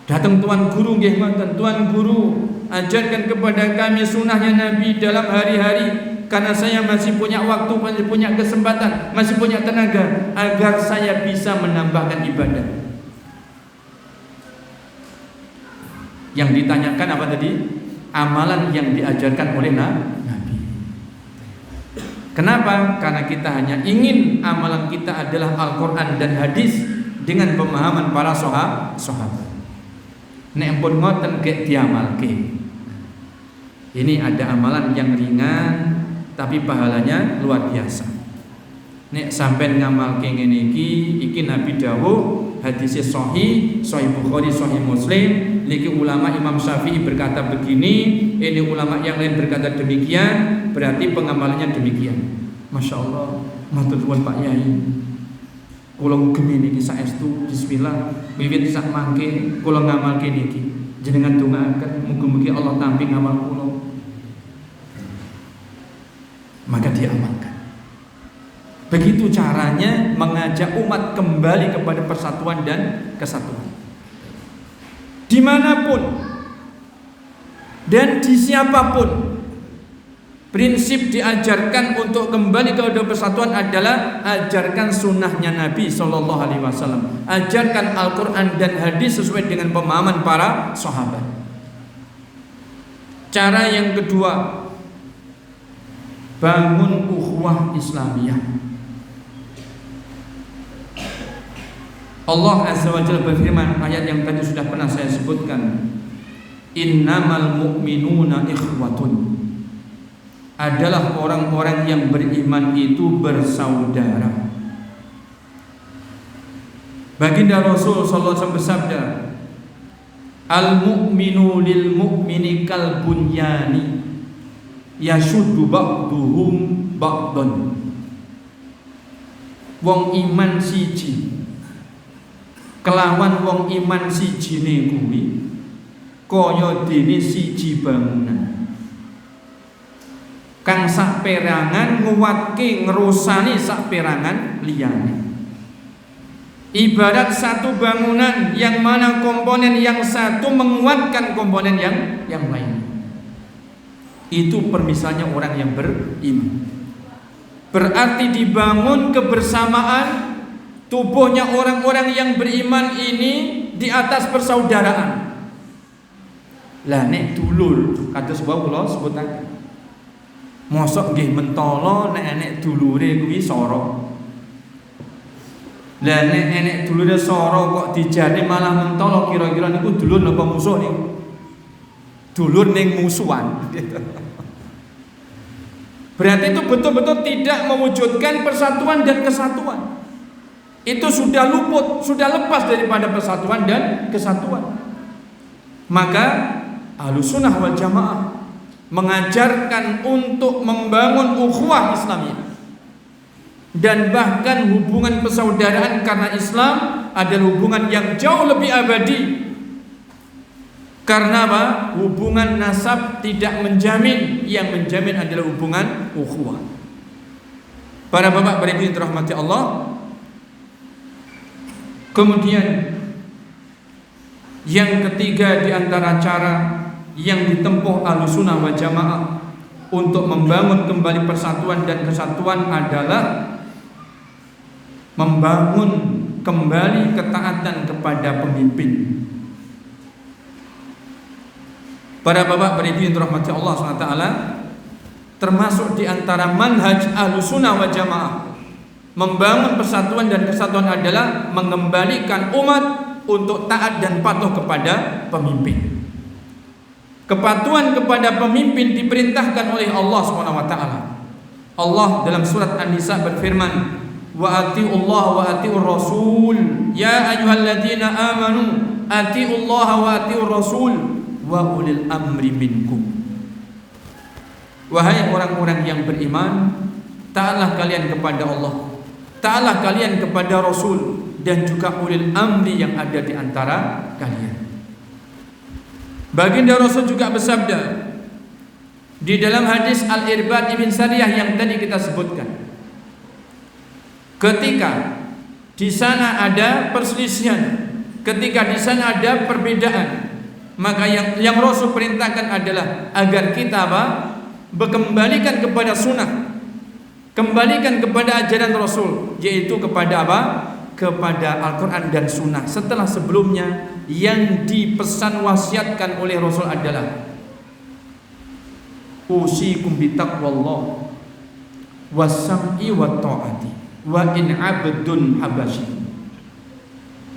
Datang Tuan Guru nggih ngoten, Tuan Guru ajarkan kepada kami sunnahnya Nabi dalam hari-hari. Karena saya masih punya waktu, masih punya kesempatan, masih punya tenaga agar saya bisa menambahkan ibadah. Yang ditanyakan apa tadi? Amalan yang diajarkan oleh Nabi. Kenapa? Karena kita hanya ingin amalan kita adalah Al-Quran dan hadis dengan pemahaman para sahabat. Nek pun ngoten gek diamalke. Ini ada amalan yang ringan tapi pahalanya luar biasa. Nek sampean ngamalke ngene iki Nabi dawuh, hadisnya sahih Bukhari, sahih Muslim. Niki ulama Imam Syafi'i berkata begini, ini ulama yang lain berkata demikian, berarti pengamalannya demikian. Masya Allah, matur nuwun Pak Yai. Kula ngugemi niki saestu bismillah wiwit sak mangke kula ngamalke niki. Jenengan dongaaken mugi-mugi Allah tampi ngamal kula. Maka diamalkan. Begitu caranya mengajak umat kembali kepada persatuan dan kesatuan. Dimanapun dan di siapapun, prinsip diajarkan untuk kembali kepada persatuan adalah ajarkan sunnahnya Nabi SAW. Ajarkan Al-Quran dan hadis sesuai dengan pemahaman para sahabat. Cara yang kedua, bangun ukhuwah Islamiyah. Allah Azza wa Jalla berfirman, ayat yang tadi sudah pernah saya sebutkan, innamal mu'minuna ikhwatun. Adalah orang-orang yang beriman itu bersaudara. Baginda Rasul sallallahu alaihi wasallam bersabda, al-mu'minu lil mu'mini kal bunyani yashuddu ba'duhum ba'dan. Wong iman siji kelawan wong iman sijine kuwi kaya dene siji bangunan kang sak perangan nguwatke ngrusani sak perangan liyane. Ibarat satu bangunan yang mana komponen yang satu menguatkan komponen yang lain. Itu permisalnya orang yang beriman. Berarti dibangun kebersamaan tubuhnya orang-orang yang beriman ini di atas persaudaraan. Lah nek dulur kados wae kula sebutake. Mosok nggih mentolo nek dulure kuwi soro. Lah nek enek dulure soro kok dijane malah mentolo, kira-kira niku dulur napa musuh niku? dulur ning musuhan gitu. Berarti itu betul-betul tidak mewujudkan persatuan dan kesatuan. Itu sudah luput, sudah lepas daripada persatuan dan kesatuan. Maka Ahlussunnah wal Jamaah mengajarkan untuk membangun ukhuwah Islamiyah dan bahkan hubungan persaudaraan, karena Islam adalah hubungan yang jauh lebih abadi. Karena apa? Hubungan nasab tidak menjamin, yang menjamin adalah hubungan ukhuwah. Para bapak beribu yang dirahmati Allah. Kemudian yang ketiga di antara cara yang ditempuh Ahlussunnah wal Jamaah untuk membangun kembali persatuan dan kesatuan adalah membangun kembali ketaatan kepada pemimpin. Para bapak beribu yang dirahmati Allah SWT, termasuk di antara manhaj Ahlussunnah wal Jamaah membangun persatuan dan kesatuan adalah mengembalikan umat untuk taat dan patuh kepada pemimpin. Kepatuhan kepada pemimpin diperintahkan oleh Allah SWT. Allah dalam surat An-Nisa berfirman, wa ati'ullah wa ati'ur rasul ya ayyuhalladzina amanu ati'ullaha wa ati'ur rasul wa ulil amri minkum. Wahai orang-orang yang beriman, taatlah kalian kepada Allah, taatlah kalian kepada Rasul, dan juga ulil amri yang ada di antara kalian. Baginda Rasul juga bersabda di dalam hadis Al-Irbad ibn Sariyah yang tadi kita sebutkan, ketika di sana ada perselisihan, ketika di sana ada perbedaan, maka yang Rasul perintahkan adalah agar kita apa? Kembalikan kepada sunnah, kembalikan kepada ajaran Rasul, yaitu kepada apa? Kepada Al-Quran dan sunnah. Setelah sebelumnya yang dipesan wasiatkan oleh Rasul adalah usikum bitaqwallah wasam'i wa ta'ati wa in abdun habashi.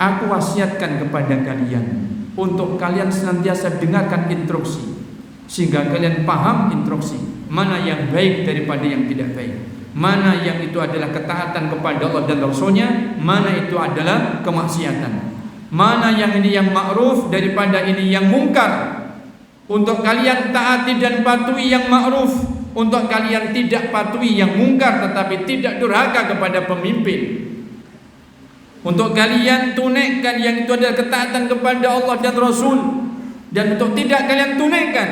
Aku wasiatkan kepada kalian untuk kalian senantiasa dengarkan instruksi, sehingga kalian paham instruksi mana yang baik daripada yang tidak baik, mana yang itu adalah ketaatan kepada Allah dan Rasulnya, mana itu adalah kemaksiatan, mana yang ini yang ma'ruf daripada ini yang mungkar. Untuk kalian taati dan patuhi yang ma'ruf, untuk kalian tidak patuhi yang mungkar, tetapi tidak durhaka kepada pemimpin. Untuk kalian tunaikan yang itu adalah ketaatan kepada Allah dan Rasul, dan untuk tidak kalian tunaikan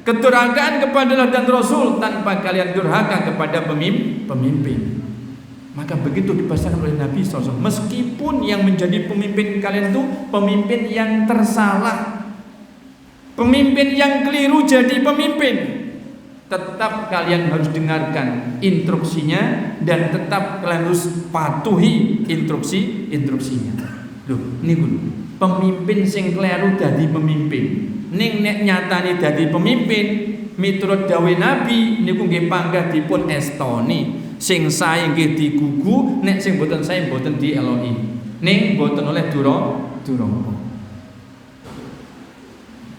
kedurhakaan kepada Allah dan Rasul tanpa kalian durhaka kepada pemimpin. Maka begitu dipastikan oleh Nabi SAW. Meskipun yang menjadi pemimpin kalian itu pemimpin yang tersalah, pemimpin yang keliru jadi pemimpin, tetap kalian harus dengarkan instruksinya dan tetap kalian harus patuhi instruksinya. Loh, niku pemimpin sing kleru dadi pemimpin. Ning nek nyatane dadi pemimpin miturut dawuh Nabi niku nggih panggah dipun estoni. Sing sae nggih digugu, nek sing boten sae boten dieloki. Ning boten oleh duraka.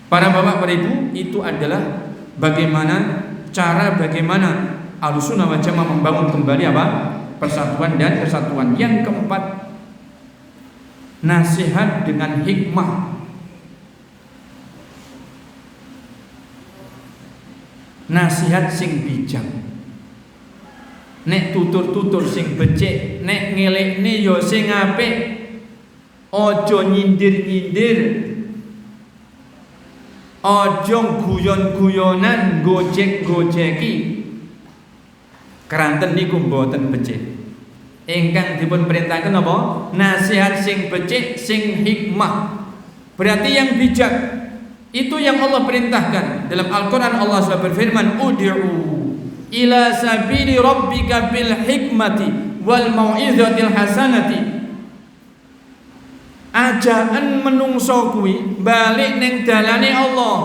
Para bapak para ibu, itu adalah bagaimana Ahlussunnah wal Jamaah membangun kembali apa? Persatuan dan kesatuan. Yang keempat, nasihat dengan hikmah. Nasihat sing bijak. Nek tutur-tutur sing becik, nek ngelekne ya sing apik. Aja nyindir-nyindir. Aja guyon-guyonan, gojek-gojeki. Keranten niku mboten becik. Ingkang dipun perintahkan apa? Nasihat sing becik, sing hikmah. Berarti yang bijak. Itu yang Allah perintahkan. Dalam Al-Quran Allah sudah berfirman, ud'u ila sabili rabbika bil hikmati wal mau'izatil hasanati. Ajaan menungso kuwi balik ning dalane Allah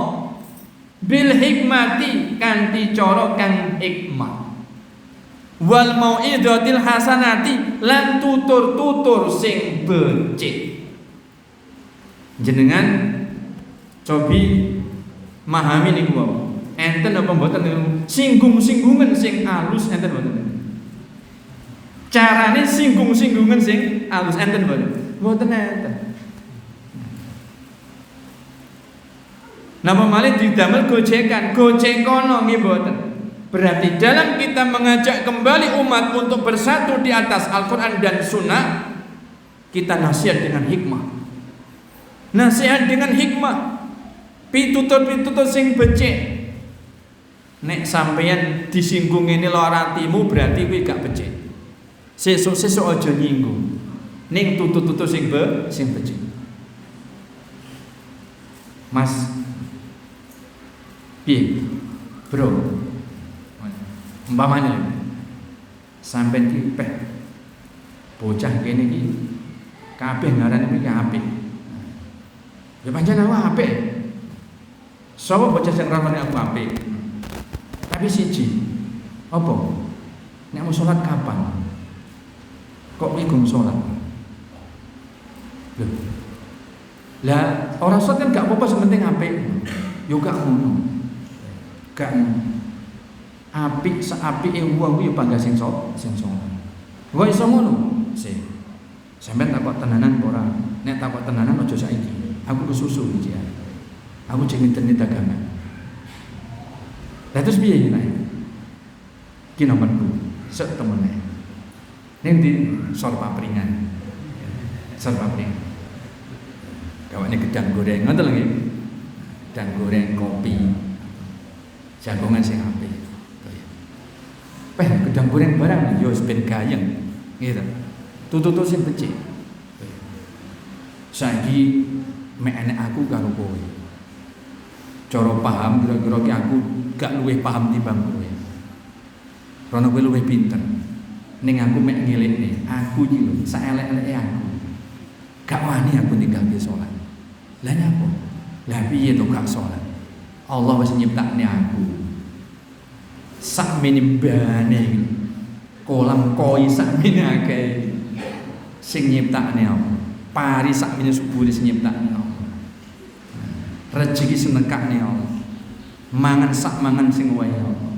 bil hikmati kanthi cara kang hikmah, wal mau'izatil hasanati lan tutur-tutur sing becik. Jenengan cobi Memahami niku wae. Enten apa mboten singgung-singgungan sing alus enten mboten? Carane singgung-singgungan sing alus enten mboten? Mboten enten. Napa malih didamel gojekan, gojekono nggih mboten. Berarti dalam kita mengajak kembali umat untuk bersatu di atas Al-Qur'an dan Sunnah, kita nasihat dengan hikmah. Nasihat dengan hikmah. Pitutur-pitutur sing becik. Nek sampeyan disinggung ini lara atimu berarti kowe gak becik. Sesuk-sesuk aja nyinggung. Ning tutut-tutut sing becik. Mas piye? Bro. Umpamanya sampeyan iki bocah kene iki kabeh ngarani iki apik. Ya pancen aku apik. Sapa bocah sing ramane aku apik? Tapi siji, apa? Nek mau salat kapan? Kok bingung salat? Loh. Lah, orang salat kan gak apa-apa sementing apik. Yo gak ngono. Gak apik seapike wong kuwi yo bangga sing salat. Kok iso ngono? Sik. Sampeyan takok tenanan ora? Nek takok tenanan aja saiki. Aku kesusu iki ya. Aku jeneng internet agama. Lah terus piye ngene? Ki nomorku. Sek temene. Ning di sor papringan. Sor papringan. Kawane gedang goreng ngoten lho nggih. Gedang goreng kopi. Jagongan sing apik. Gedang goreng barang yo ben gayeng. Gitu. Tutut sing becik. Saiki mek enek aku karo kowe. Cara paham kira-kira ki aku gak luwih paham timbang kowe. Rono kowe luwih pinter. Ning aku mek ngelekne, aku iki lho saelek-eleke aku. Gak wani aku tinggalke salat. Lah nyapa? Lah piye to gak salat? Allah wis nyiptakne aku. Sak minimbane kolam koi sak mini akeh sing nyiptakne Allah. Pari sak mini subuh sing nyiptakne Allah. Rezeki senekakne Allah. Mangan sak mangan sing wae Allah.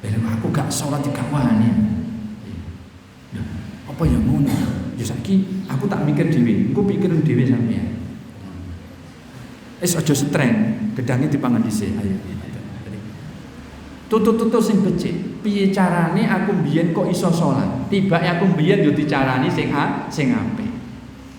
Ben aku gak salat gak wani. Apa ya ngono? Ya saiki aku tak mikir dhewe, engko pikirin dhewe sampean. Wis aja stren, gedange dipangan dhisik. Ayo. Tutut-tutut sing becik. Piye carane aku mbiyen kok iso salat? Tibake aku mbiyen yo dicarani sing apik.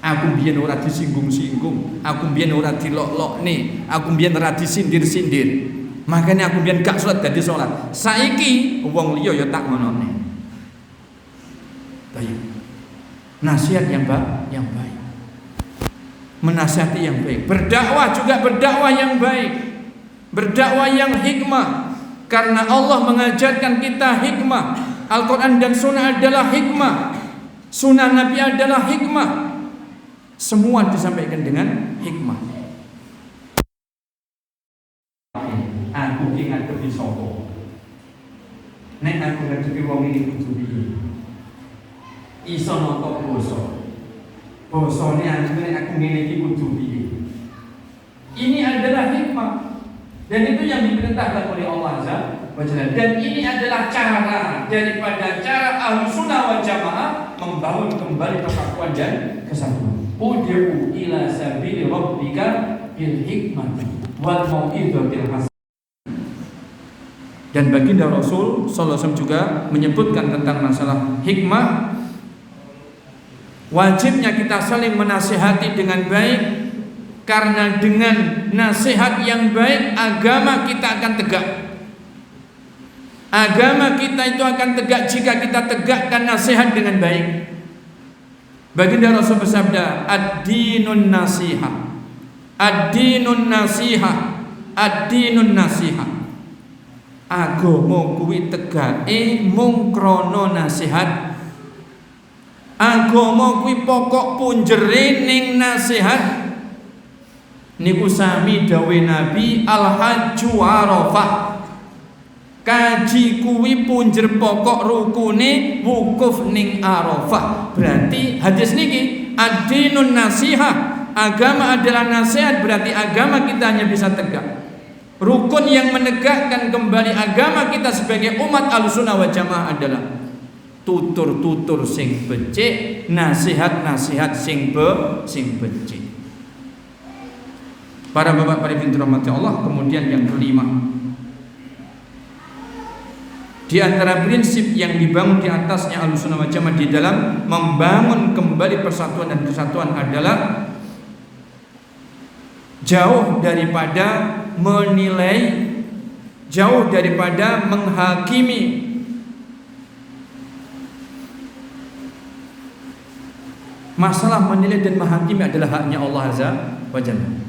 Aku mbiyen ora disinggung-singgung, aku mbiyen ora dilok-lokne, aku mbiyen ora disindir-sindir. Makanya aku mbiyen gak salat dadi salat. Saiki wong liya ya tak ngonone. Baik. Nasihat yang baik. Menasihati yang baik. Berdakwah juga berdakwah yang baik. Berdakwah yang hikmah. Karena Allah mengajarkan kita hikmah. Al-Quran dan Sunnah adalah hikmah. Sunnah Nabi adalah hikmah. Semua disampaikan dengan hikmah. Aku ingat ke sapa. Nek aku ngadepi wong iki kudu piye? Iso nonton basa. Basane aku ngene iki kudu piye? Ini adalah hikmah. Dan itu yang diperintahkan oleh Allah Azza wa Jalla. Dan ini adalah cara daripada cara Ahlussunnah wal Jamaah membangun kembali persatuan dan kesatuan. Ud'u ila sabili rabbika bil hikmati wal mau'izatil hasanah. Dan baginda Rasul sallallahu alaihi wasallam juga menyebutkan tentang masalah hikmah. Wajibnya kita saling menasihati dengan baik. Karena dengan nasihat yang baik agama kita akan tegak. Agama kita itu akan tegak jika kita tegakkan nasihat dengan baik. Baginda Rasul bersabda, ad-dinun nasihah. Ad-dinun nasihah. Ad-dinun nasihah. Agama kuwi tegake mung krana nasihat. Agama kuwi pokok punjere ning nasihat. Niku sami dawe Nabi al-hajju arafah. Kaji kuwi punjer pokok rukune wukuf ning Arafah. Berarti hadis niki ad-dinun nasihah. Agama adalah nasihat, berarti agama kita hanya bisa tegak. Rukun yang menegakkan kembali agama kita sebagai umat Ahlussunnah wal Jamaah adalah tutur-tutur sing becik, nasihat-nasihat sing becik. Para bapak, para ibu rahmati Allah. Kemudian yang kelima, di antara prinsip yang dibangun di atasnya Ahlussunnah wal Jamaah di dalam membangun kembali persatuan dan kesatuan adalah jauh daripada menilai, jauh daripada menghakimi. Masalah menilai dan menghakimi adalah haknya Allah Azza wa Jalla.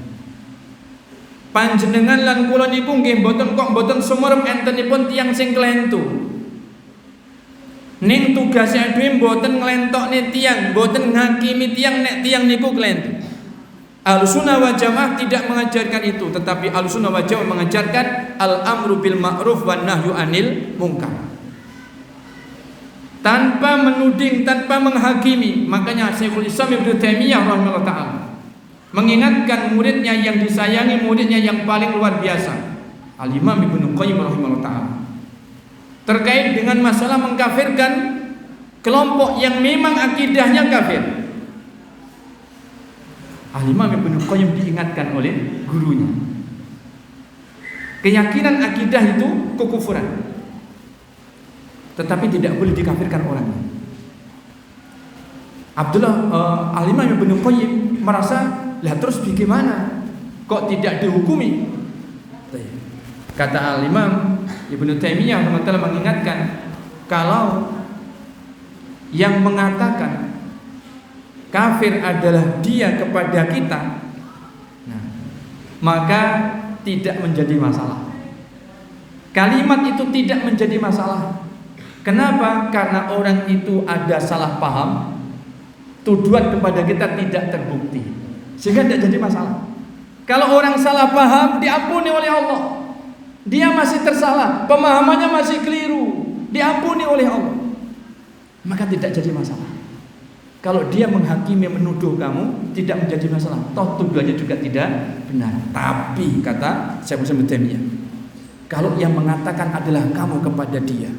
Panjenengan lan kula niku nggih mboten sumerep entenipun tiyang sing klentu. Ning tugasé dhewe mboten nglentokne tiyang, mboten ngakimi tiyang nek tiyang niku klentu. Ahlussunnah wal Jamaah tidak mengajarkan itu, tetapi Ahlussunnah wal Jamaah mengajarkan al-amru bil ma'ruf wan nahyu anil munkar. Tanpa menuding, tanpa menghakimi. Makanya Syekhul Islam Ibnu Taimiyah rahimahullah ta'ala mengingatkan muridnya yang disayangi, muridnya yang paling luar biasa, Al-Imam Ibnu Qayyim rahimahullah ta'ala, terkait dengan masalah mengkafirkan kelompok yang memang akidahnya kafir. Al-Imam Ibnu Qayyim diingatkan oleh gurunya, keyakinan akidah itu kekufuran, tetapi tidak boleh dikafirkan orangnya. Al-Imam Ibnu Qayyim merasa, lah terus bagaimana kok tidak dihukumi? Kata Al-Imam Ibnu Taimiyah mengingatkan, kalau yang mengatakan kafir adalah dia kepada kita, nah, maka tidak menjadi masalah. Kalimat itu tidak menjadi masalah. Kenapa? Karena orang itu ada salah paham, tuduhan kepada kita tidak terbukti, sehingga tidak jadi masalah. Kalau orang salah paham, diampuni oleh Allah. Dia masih tersalah, pemahamannya masih keliru, diampuni oleh Allah, maka tidak jadi masalah. Kalau dia menghakimi, menuduh kamu, tidak menjadi masalah. Toh tuduhannya juga tidak benar. Tapi kata Syekhul Islam Taimiyah, kalau yang mengatakan adalah kamu kepada dia,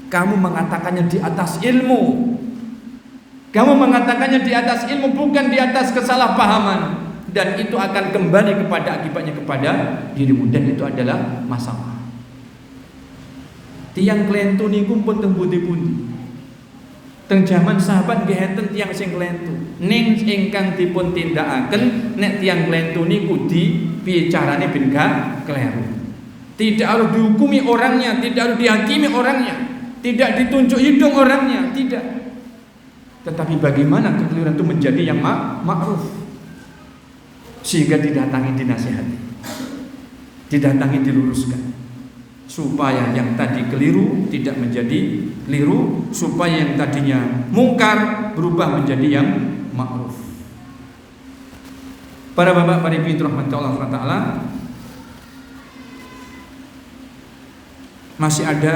kamu mengatakannya di atas ilmu, kamu mengatakannya di atas ilmu, bukan di atas kesalahpahaman, dan itu akan kembali kepada akibatnya kepada dirimu, dan itu adalah masalah. Tiang klentu niku pun teng pundi-pundi. Teng jaman sahabat nggih enten tiyang sing klentu. Ning ingkang dipun tindakaken nek tiyang klentu niku piye carane ben gak kleru. Tidak harus dihukumi orangnya, tidak harus dihakimi orangnya, tidak ditunjuk hidung orangnya, tidak. Tetapi bagaimana kekeliruan itu menjadi yang ma'ruf, sehingga didatangi, dinasihati, didatangi, diluruskan, supaya yang tadi keliru tidak menjadi keliru, supaya yang tadinya mungkar berubah menjadi yang ma'ruf. Para bapak, para ibu rahmati Allah Ta'ala, masih ada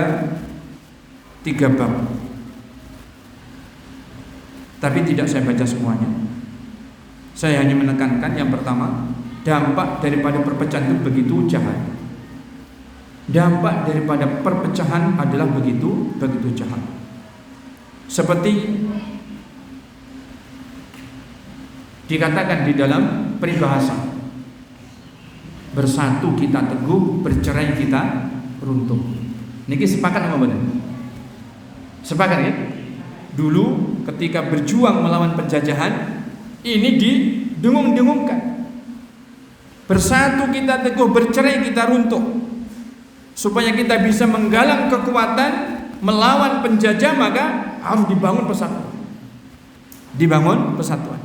3 bab, tapi tidak saya baca semuanya. Saya hanya menekankan yang pertama, dampak daripada perpecahan itu begitu jahat. Dampak daripada perpecahan adalah begitu jahat. Seperti dikatakan di dalam peribahasa, bersatu kita teguh, bercerai kita runtuh. Niki sepakat apa benar? Sepakat ya? Dulu ketika berjuang melawan penjajahan, ini didengung-dengungkan. Bersatu kita teguh, bercerai kita runtuh. Supaya kita bisa menggalang kekuatan melawan penjajah, maka harus dibangun persatuan. Dibangun persatuan.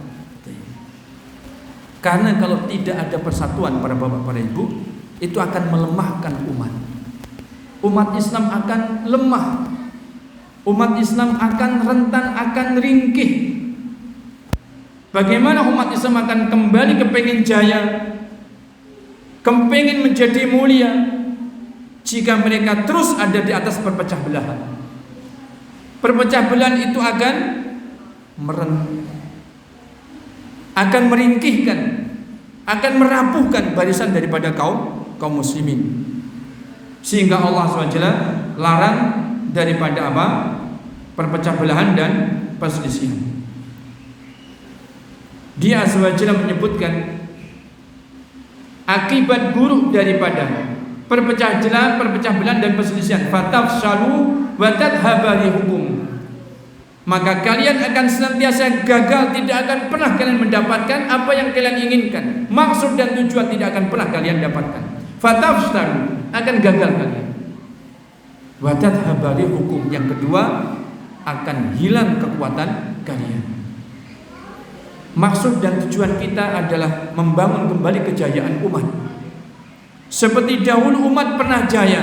Karena kalau tidak ada persatuan, para bapak, para ibu, itu akan melemahkan umat. Umat Islam akan lemah. Umat Islam akan rentan, akan ringkih. Bagaimana umat Islam akan kembali kepengin jaya, kepengin menjadi mulia, jika mereka terus ada di atas perpecah belahan? Perpecah belahan itu akan meringkihkan, akan merapuhkan barisan daripada kaum kaum muslimin. Sehingga Allah SWT larang daripada apa? Perpecah belahan dan perselisihan. Dia SWT menyebutkan akibat buruk daripada perpecah belahan dan perselisihan, fatafshalu wa tadhhabu rihukum, maka kalian akan senantiasa gagal, tidak akan pernah kalian mendapatkan apa yang kalian inginkan. Maksud dan tujuan tidak akan pernah kalian dapatkan. Fatafshalu, akan gagal kalian. Wa tadhhabu rihukum, yang kedua akan hilang kekuatan kalian. Maksud dan tujuan kita adalah membangun kembali kejayaan umat. Seperti dahulu umat pernah jaya,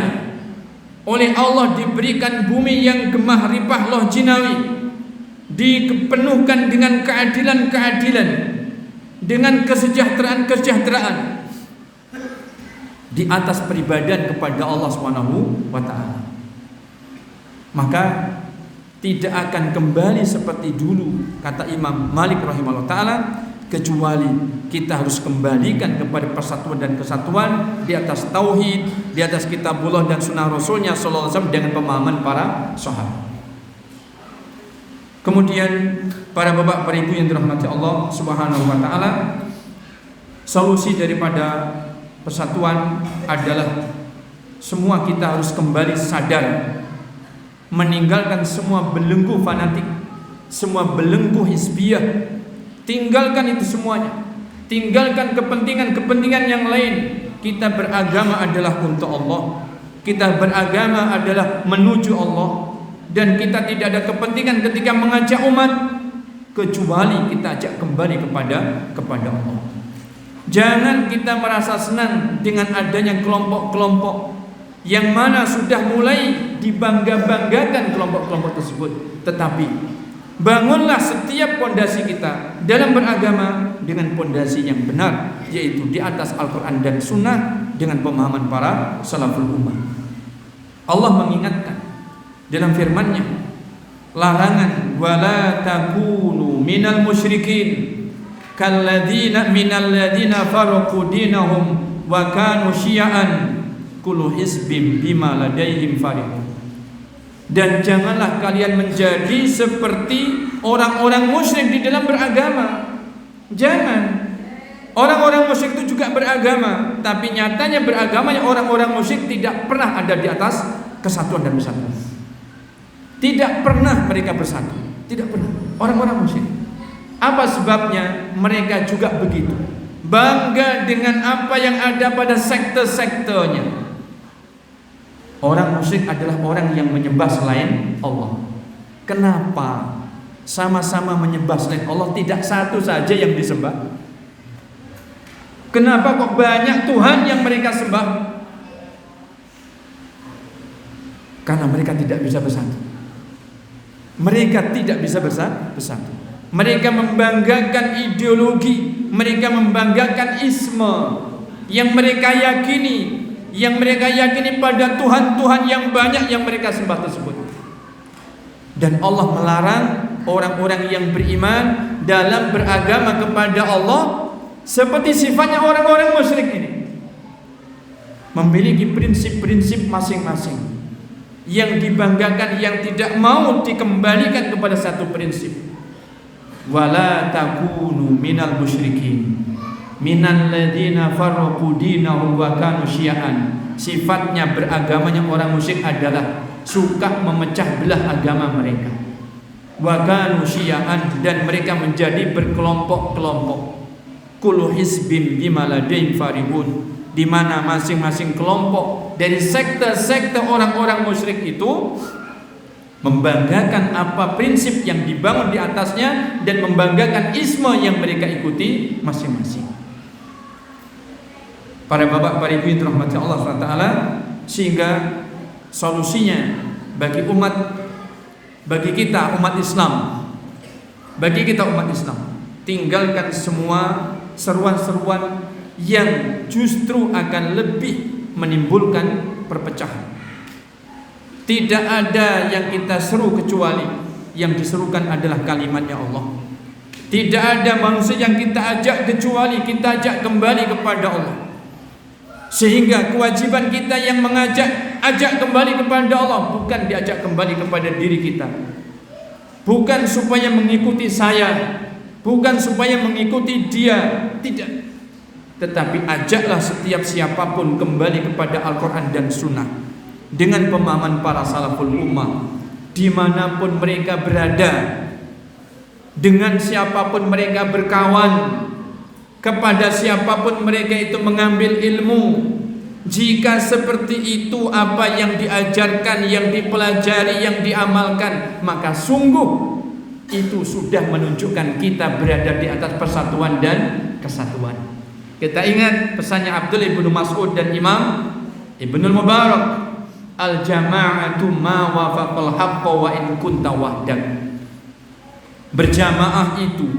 oleh Allah diberikan bumi yang gemah ripah loh jinawi, dipenuhkan dengan keadilan-keadilan, dengan kesejahteraan-kesejahteraan, di atas peribadahan kepada Allah Subhanahu wa taala. Maka tidak akan kembali seperti dulu, kata Imam Malik rahimahullah taala, kecuali kita harus kembalikan kepada persatuan dan kesatuan di atas tauhid, di atas kitabullah dan sunnah Rasulnya sallallahu alaihi wasallam dengan pemahaman para sahabat. Kemudian para bapak, para ibu yang dirahmati Allah Subhanahu wa taala, solusi daripada persatuan adalah semua kita harus kembali sadar, meninggalkan semua belenggu fanatik, semua belenggu hizbiyah. Tinggalkan itu semuanya. Tinggalkan kepentingan-kepentingan yang lain. Kita beragama adalah untuk Allah. Kita beragama adalah menuju Allah. Dan kita tidak ada kepentingan ketika mengajak umat kecuali kita ajak kembali kepada Allah. Jangan kita merasa senang dengan adanya kelompok-kelompok yang mana sudah mulai dibangga-banggakan kelompok-kelompok tersebut. Tetapi bangunlah setiap pondasi kita dalam beragama dengan pondasi yang benar, yaitu di atas Al-Quran dan Sunnah dengan pemahaman para salaful ummah. Allah mengingatkan dalam firman-Nya, larangan wala takunu minal musyrikin kalladzina minal ladzina faraqu dinahum wa kanu syi'an kullu hizbin bima ladaihim farihun. Dan janganlah kalian menjadi seperti orang-orang musyrik di dalam beragama. Jangan. Orang-orang musyrik itu juga beragama, tapi nyatanya beragamanya orang-orang musyrik tidak pernah ada di atas kesatuan dan persatuan. Tidak pernah mereka bersatu. Tidak pernah. Orang-orang musyrik. Apa sebabnya? Mereka juga begitu. Bangga dengan apa yang ada pada sekte-sektenya. Orang musyrik adalah orang yang menyembah selain Allah. Kenapa sama-sama menyembah selain Allah tidak satu saja yang disembah? Kenapa kok banyak Tuhan yang mereka sembah? Karena mereka tidak bisa bersatu. Mereka tidak bisa bersatu. Mereka membanggakan ideologi, mereka membanggakan isme yang mereka yakini, pada Tuhan-Tuhan yang banyak yang mereka sembah tersebut. Dan Allah melarang orang-orang yang beriman dalam beragama kepada Allah seperti sifatnya orang-orang musyrik ini, memiliki prinsip-prinsip masing-masing yang dibanggakan, yang tidak mau dikembalikan kepada satu prinsip. Wala takunu minal musyrikin minal ladzina farraqu dinahum wa kanu syi'an. Sifatnya beragamanya orang musyrik adalah suka memecah belah agama mereka. Wa kanu syi'an, dan mereka menjadi berkelompok-kelompok. Kullu hizbin bima ladaihim farihun, di mana masing-masing kelompok dari sekte-sekte orang-orang musyrik itu membanggakan apa prinsip yang dibangun di atasnya dan membanggakan isme yang mereka ikuti masing-masing. Para bapak, para ibu yang dirahmati Allah SWT, sehingga solusinya bagi kita umat Islam, tinggalkan semua seruan-seruan yang justru akan lebih menimbulkan perpecahan. Tidak ada yang kita seru kecuali yang diserukan adalah kalimatnya Allah. Tidak ada manusia yang kita ajak kecuali kita ajak kembali kepada Allah. Sehingga kewajiban kita yang ajak kembali kepada Allah, bukan diajak kembali kepada diri kita. Bukan supaya mengikuti saya, bukan supaya mengikuti dia, tidak. Tetapi ajaklah setiap siapapun kembali kepada Al-Quran dan Sunnah dengan pemahaman para salaful ummah, dimanapun mereka berada, dengan siapapun mereka berkawan, kepada siapapun mereka itu mengambil ilmu. Jika seperti itu apa yang diajarkan, yang dipelajari, yang diamalkan, maka sungguh itu sudah menunjukkan kita berada di atas persatuan dan kesatuan. Kita ingat pesannya Abdul ibnu Mas'ud dan Imam Ibnul Mubarak, al-jama'atu ma wafaqal haqqa wa in kunta wahdak. Berjamaah itu,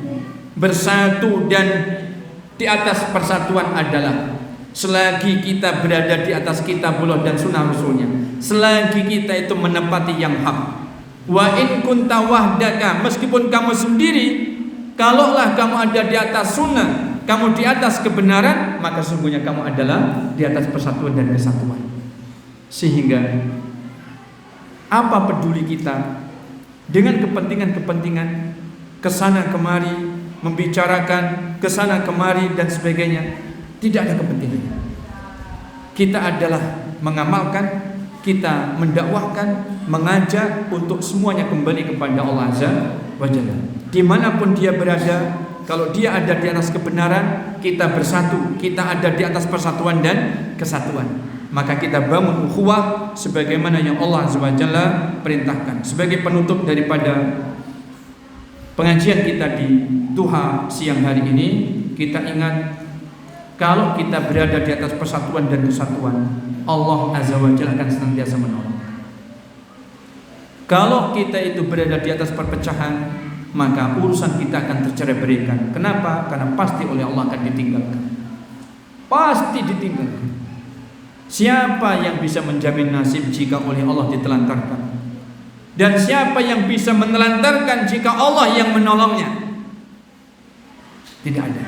bersatu dan di atas persatuan adalah selagi kita berada di atas kitabullah dan sunnah rasulnya, selagi kita itu menepati yang hak. Wa in kunta wahdaka, meskipun kamu sendiri, kalaulah kamu ada di atas sunnah, kamu di atas kebenaran, maka sungguhnya kamu adalah di atas persatuan dan kesatuan. Sehingga apa peduli kita dengan kepentingan-kepentingan kesana kemari, membicarakan kesana kemari dan sebagainya, tidak ada kepentingannya. Kita adalah mengamalkan, kita mendakwahkan, mengajak untuk semuanya kembali kepada Allah Azza wa Jalla. Dimanapun dia berada, kalau dia ada di atas kebenaran, kita bersatu, kita ada di atas persatuan dan kesatuan. Maka kita bangun ukhuwah sebagaimana yang Allah Azza wa Jalla perintahkan. Sebagai penutup daripada pengajian kita di duha siang hari ini, kita ingat kalau kita berada di atas persatuan dan kesatuan, Allah Azza wa Jalla akan senantiasa menolong. Kalau kita itu berada di atas perpecahan, maka urusan kita akan tercerai-beraikan. Kenapa? Karena pasti oleh Allah akan ditinggalkan. Pasti ditinggalkan. Siapa yang bisa menjamin nasib jika oleh Allah ditelantarkan? Dan siapa yang bisa menelantarkan jika Allah yang menolongnya? Tidak ada.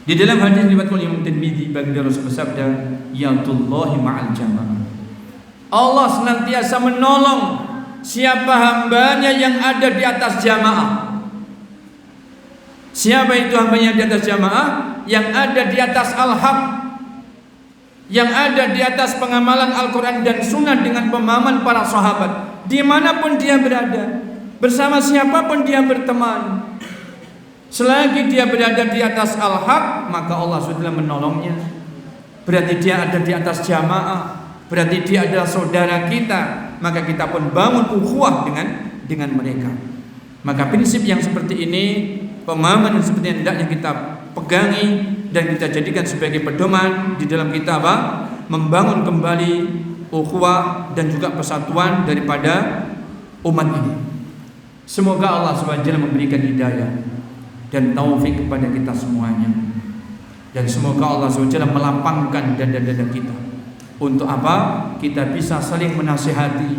Di dalam hadis riwayat Imam Tirmidzi, baginda Rasul bersabda, "Yadullahi ma'al jamaah." Allah senantiasa menolong siapa hambanya yang ada di atas jamaah. Siapa itu hambanya di atas jamaah? Yang ada di atas al-haq, yang ada di atas pengamalan Al-Quran dan Sunnah dengan pemahaman para sahabat. Dimanapun dia berada, bersama siapapun dia berteman, selagi dia berada di atas al-haq, maka Allah sudah menolongnya. Berarti dia ada di atas jamaah, berarti dia adalah saudara kita. Maka kita pun bangun ukhuwah dengan mereka. Maka prinsip yang seperti ini, pemahaman yang seperti ini hendaknya kita pegangi dan kita jadikan sebagai pedoman di dalam kita membangun kembali ukhuwah dan juga persatuan daripada umat ini. Semoga Allah SWT memberikan hidayah dan taufik kepada kita semuanya. Dan semoga Allah SWT melapangkan dada-dada kita. Untuk apa? Kita bisa saling menasihati,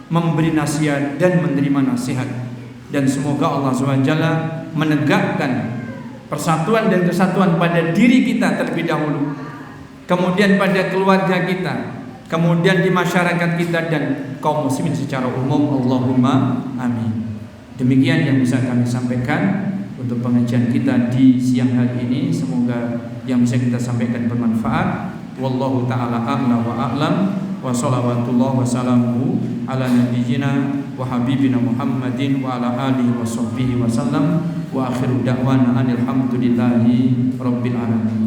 memberi nasihat dan menerima nasihat. Dan semoga Allah SWT menegakkan persatuan dan kesatuan pada diri kita terlebih dahulu, kemudian pada keluarga kita, kemudian di masyarakat kita dan kaum muslimin secara umum. Allahumma amin. Demikian yang bisa kami sampaikan untuk pengajian kita di siang hari ini. Semoga yang bisa kita sampaikan bermanfaat. Wallahu ta'ala a'la wa a'lam. Wa salawatullah wa salamuhu ala nabiyyina wa habibina Muhammadin wa ala alihi wa sahbihi wa sallam. Wa akhiru da'wana anil hamdulillahi rabbil alamin.